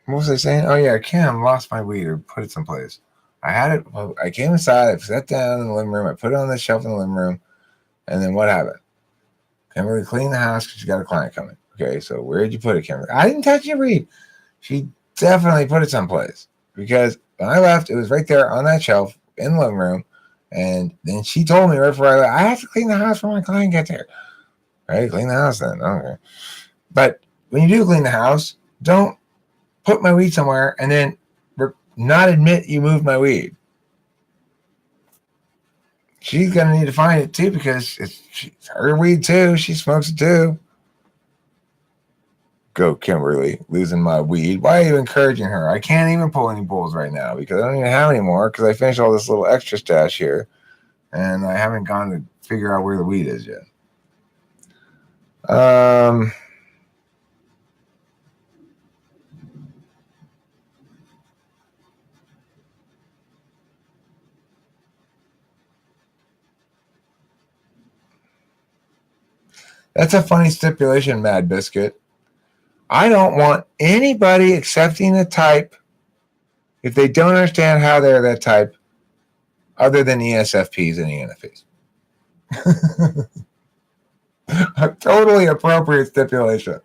What was I saying? Oh yeah, Kim lost my weed or put it someplace. I had it. I came inside. I sat down in the living room. I put it on the shelf in the living room, and then what happened? Kimberly cleaned the house because she got a client coming. Okay, so where did you put it, Kimberly? I didn't touch your weed. She definitely put it someplace because when I left, it was right there on that shelf in the living room. And then she told me right before I left, I have to clean the house when my client gets here. Right, clean the house then. Okay. But when you do clean the house, don't put my weed somewhere and then not admit you moved my weed. She's going to need to find it too because it's her weed too. She smokes it too. Go, Kimberly, losing my weed. Why are you encouraging her? I can't even pull any bulls right now because I don't even have any more because I finished all this little extra stash here and I haven't gone to figure out where the weed is yet. That's a funny stipulation, Mad Biscuit. I don't want anybody accepting the type if they don't understand how they're that type other than ESFPs and ENFPs. A totally appropriate stipulation.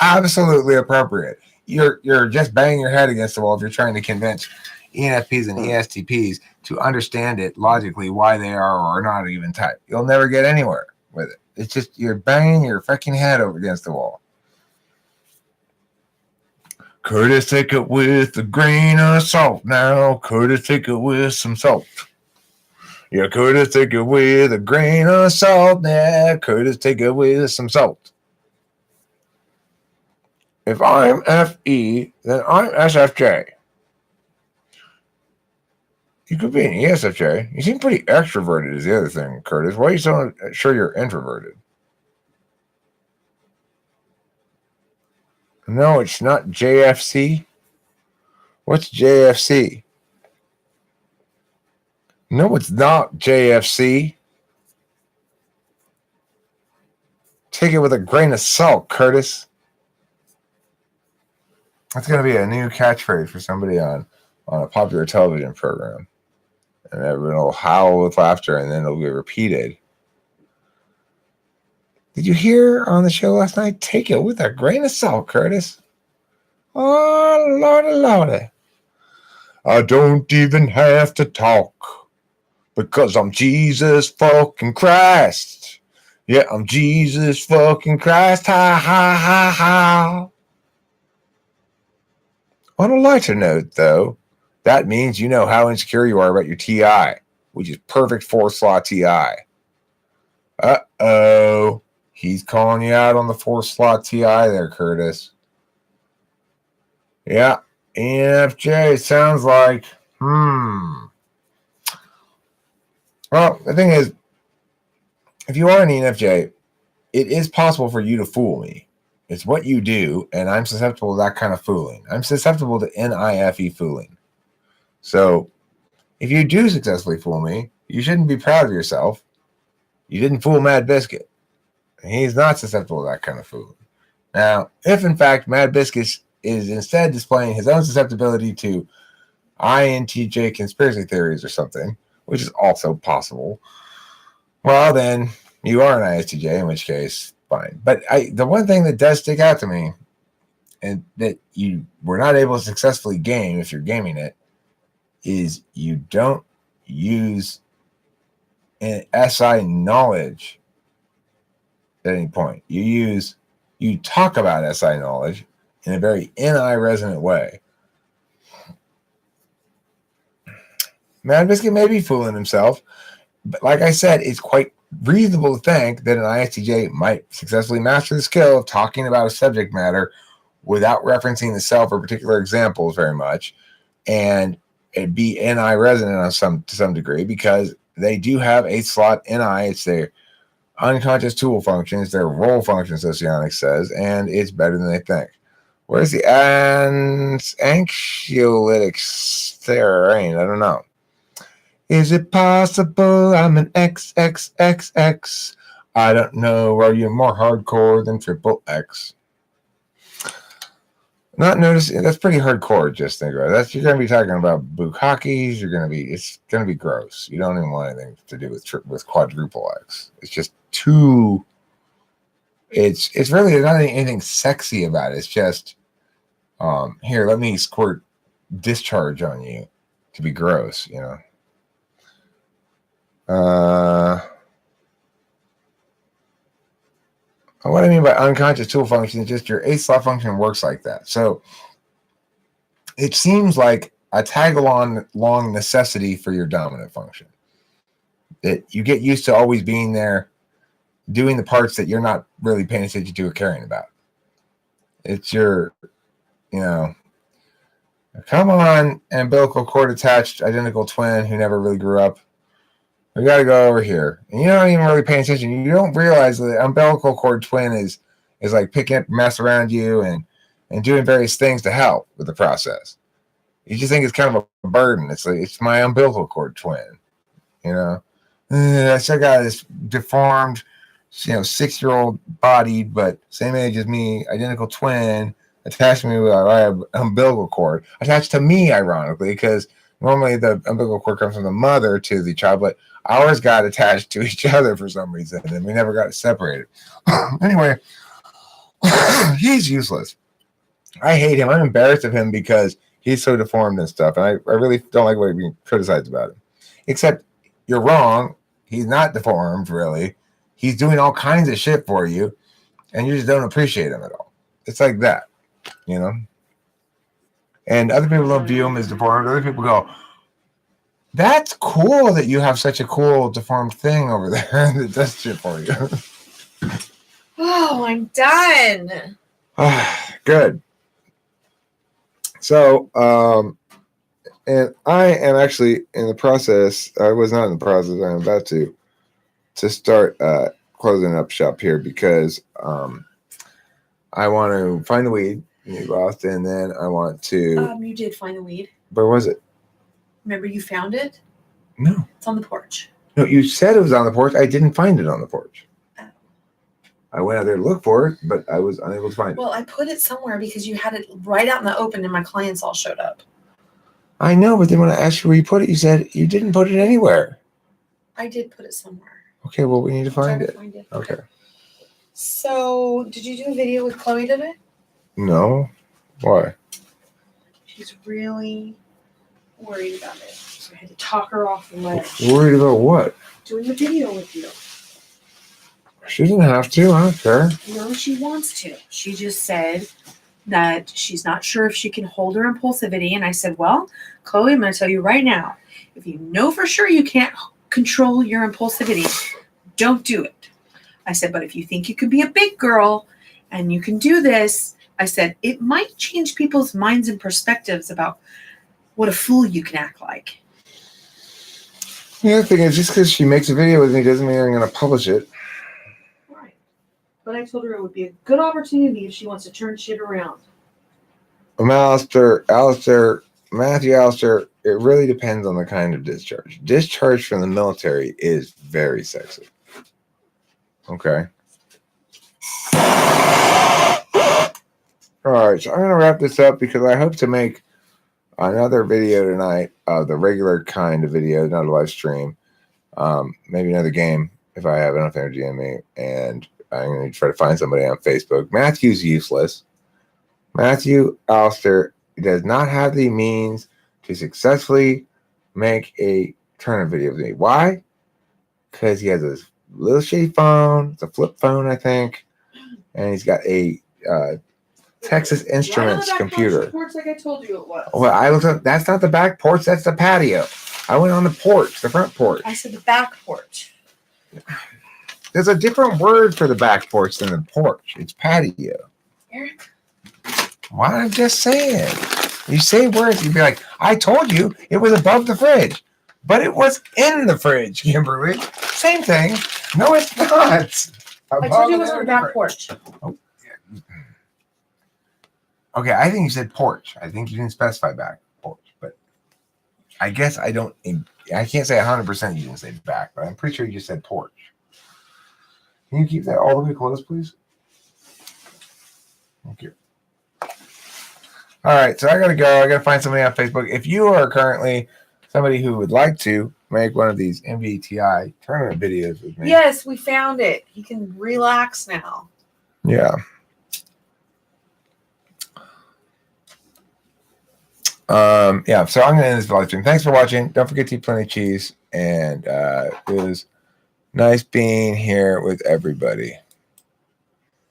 Absolutely appropriate. You're just banging your head against the wall if you're trying to convince ENFPs and ESTPs to understand it logically why they are or are not even type. You'll never get anywhere with it. It's just you're banging your fucking head over against the wall. Curtis, take it with a grain of salt now. Curtis, take it with some salt. Yeah, Curtis, take it with a grain of salt now. Curtis, take it with some salt. If I'm FE, then I'm SFJ. You could be an ESFJ. You seem pretty extroverted is the other thing, Curtis. Why are you so sure you're introverted? No, it's not JFC. What's JFC? No, it's not JFC. Take it with a grain of salt, Curtis. That's going to be a new catchphrase for somebody on a popular television program. And everyone will howl with laughter and then it'll be repeated. Did you hear on the show last night? Take it with a grain of salt, Curtis. Oh, Lordy, Lordy. I don't even have to talk because I'm Jesus fucking Christ. Yeah, I'm Jesus fucking Christ. Ha, ha, ha, ha. On a lighter note, though, that means you know how insecure you are about your TI, which is perfect 4-slot TI. Uh-oh. He's calling you out on the 4-slot TI there, Curtis. Yeah, ENFJ sounds like, Well, the thing is, if you are an ENFJ, it is possible for you to fool me. It's what you do, and I'm susceptible to that kind of fooling. I'm susceptible to NIFE fooling. So, if you do successfully fool me, you shouldn't be proud of yourself. You didn't fool Mad Biscuit. He's not susceptible to that kind of fooling. Now, if in fact Mad Biscuit is instead displaying his own susceptibility to INTJ conspiracy theories or something, which is also possible, well, then you are an ISTJ, in which case, fine. But the one thing that does stick out to me and that you were not able to successfully game if you're gaming it, is you don't use an SI knowledge at any point. You talk about SI knowledge in a very NI resonant way. Mad Biscuit may be fooling himself, but like I said, it's quite reasonable to think that an ISTJ might successfully master the skill of talking about a subject matter without referencing the self or particular examples very much, and it be NI resonant to some degree, because they do have 8 slot NI. It's their unconscious tool function. It's their role function, Socionics says, and it's better than they think. Where's the anxiolytic terrain? I don't know. Is it possible I'm an XXXX? I don't know. Are you more hardcore than triple X? Not noticing. That's pretty hardcore. Just think about it. You're going to be talking about bukakis. It's going to be gross. You don't even want anything to do with quadruple X. It's just too. It's really not anything sexy about it. It's just, here, let me squirt discharge on you to be gross, you know. What I mean by unconscious tool function is just your 8 slot function works like that. So it seems like a tag-along necessity for your dominant function. That you get used to always being there, doing the parts that you're not really paying attention to or caring about. It's your, come on, umbilical cord attached identical twin who never really grew up. We got to go over here. And you're not even really paying attention. You don't realize that the umbilical cord twin is like picking up mess around you and doing various things to help with the process. You just think it's kind of a burden. It's like, it's my umbilical cord twin. I still got this deformed, 6-year-old body, but same age as me, identical twin, attached to me with an umbilical cord. Attached to me, ironically, because normally the umbilical cord comes from the mother to the child, but ours got attached to each other for some reason, and we never got separated. Anyway, he's useless. I hate him. I'm embarrassed of him because he's so deformed and stuff, and I really don't like what being criticized about him. Except you're wrong. He's not deformed, really. He's doing all kinds of shit for you, and you just don't appreciate him at all. It's like that, And other people don't view him as deformed. Other people go, that's cool that you have such a cool deformed thing over there that does shit for you. Oh, I'm done. Good. So, and I am actually in the process. I was not in the process. I'm about to start closing up shop here because I want to find a weed in Boston, and then I want to. You did find the weed. Where was it? Remember you found it? No. It's on the porch. No, you said it was on the porch. I didn't find it on the porch. Oh. I went out there to look for it, but I was unable to find it. Well, I put it somewhere because you had it right out in the open and my clients all showed up. I know, but then when I asked you where you put it, you said you didn't put it anywhere. I did put it somewhere. Okay, well, we need to find it. Find it. Okay. So, did you do a video with Chloe today? No. Why? She's really worried about it. So I had to talk her off the ledge. Worried about what? Doing the video with you. She doesn't have to. I don't care. No, she wants to. She just said that she's not sure if she can hold her impulsivity. And I said, well, Chloe, I'm going to tell you right now, if you know for sure you can't control your impulsivity, don't do it. I said, but if you think you can be a big girl and you can do this, I said, it might change people's minds and perspectives about what a fool you can act like. Yeah, the thing is, just because she makes a video with me doesn't mean I'm going to publish it. Right. But I told her it would be a good opportunity if she wants to turn shit around. Matthew Alistair, it really depends on the kind of discharge. Discharge from the military is very sexy. Okay. All right, so I'm going to wrap this up because I hope to make another video tonight of the regular kind of video, not a live stream. Maybe another game if I have enough energy in me. And I'm going to try to find somebody on Facebook. Matthew's useless. Matthew Alster does not have the means to successfully make a tournament video with me. Why? Because he has a little shitty phone. It's a flip phone, I think. And he's got a Texas Instruments computer. Porch like I told you it was. Well, I looked up. That's not the back porch. That's the patio. I went on the porch, the front porch. I said the back porch. There's a different word for the back porch than the porch. It's patio. Eric. Why? I'm just saying. You say words, you'd be like, I told you it was above the fridge. But it was in the fridge, Kimberly. Same thing. No, it's not. I told you it was on the back porch. Oh, yeah. Okay, I think you said porch. I think you didn't specify back porch. But I guess I can't say 100% you didn't say back, but I'm pretty sure you just said porch. Can you keep that all the way closed, please? Thank you. All right, so I gotta go. I gotta find somebody on Facebook. If you are currently somebody who would like to make one of these MBTI tournament videos with me, Yes, we found it. He can relax now. yeah. Yeah, so I'm gonna end this live stream. Thanks for watching. Don't forget to eat plenty of cheese, and it was nice being here with everybody.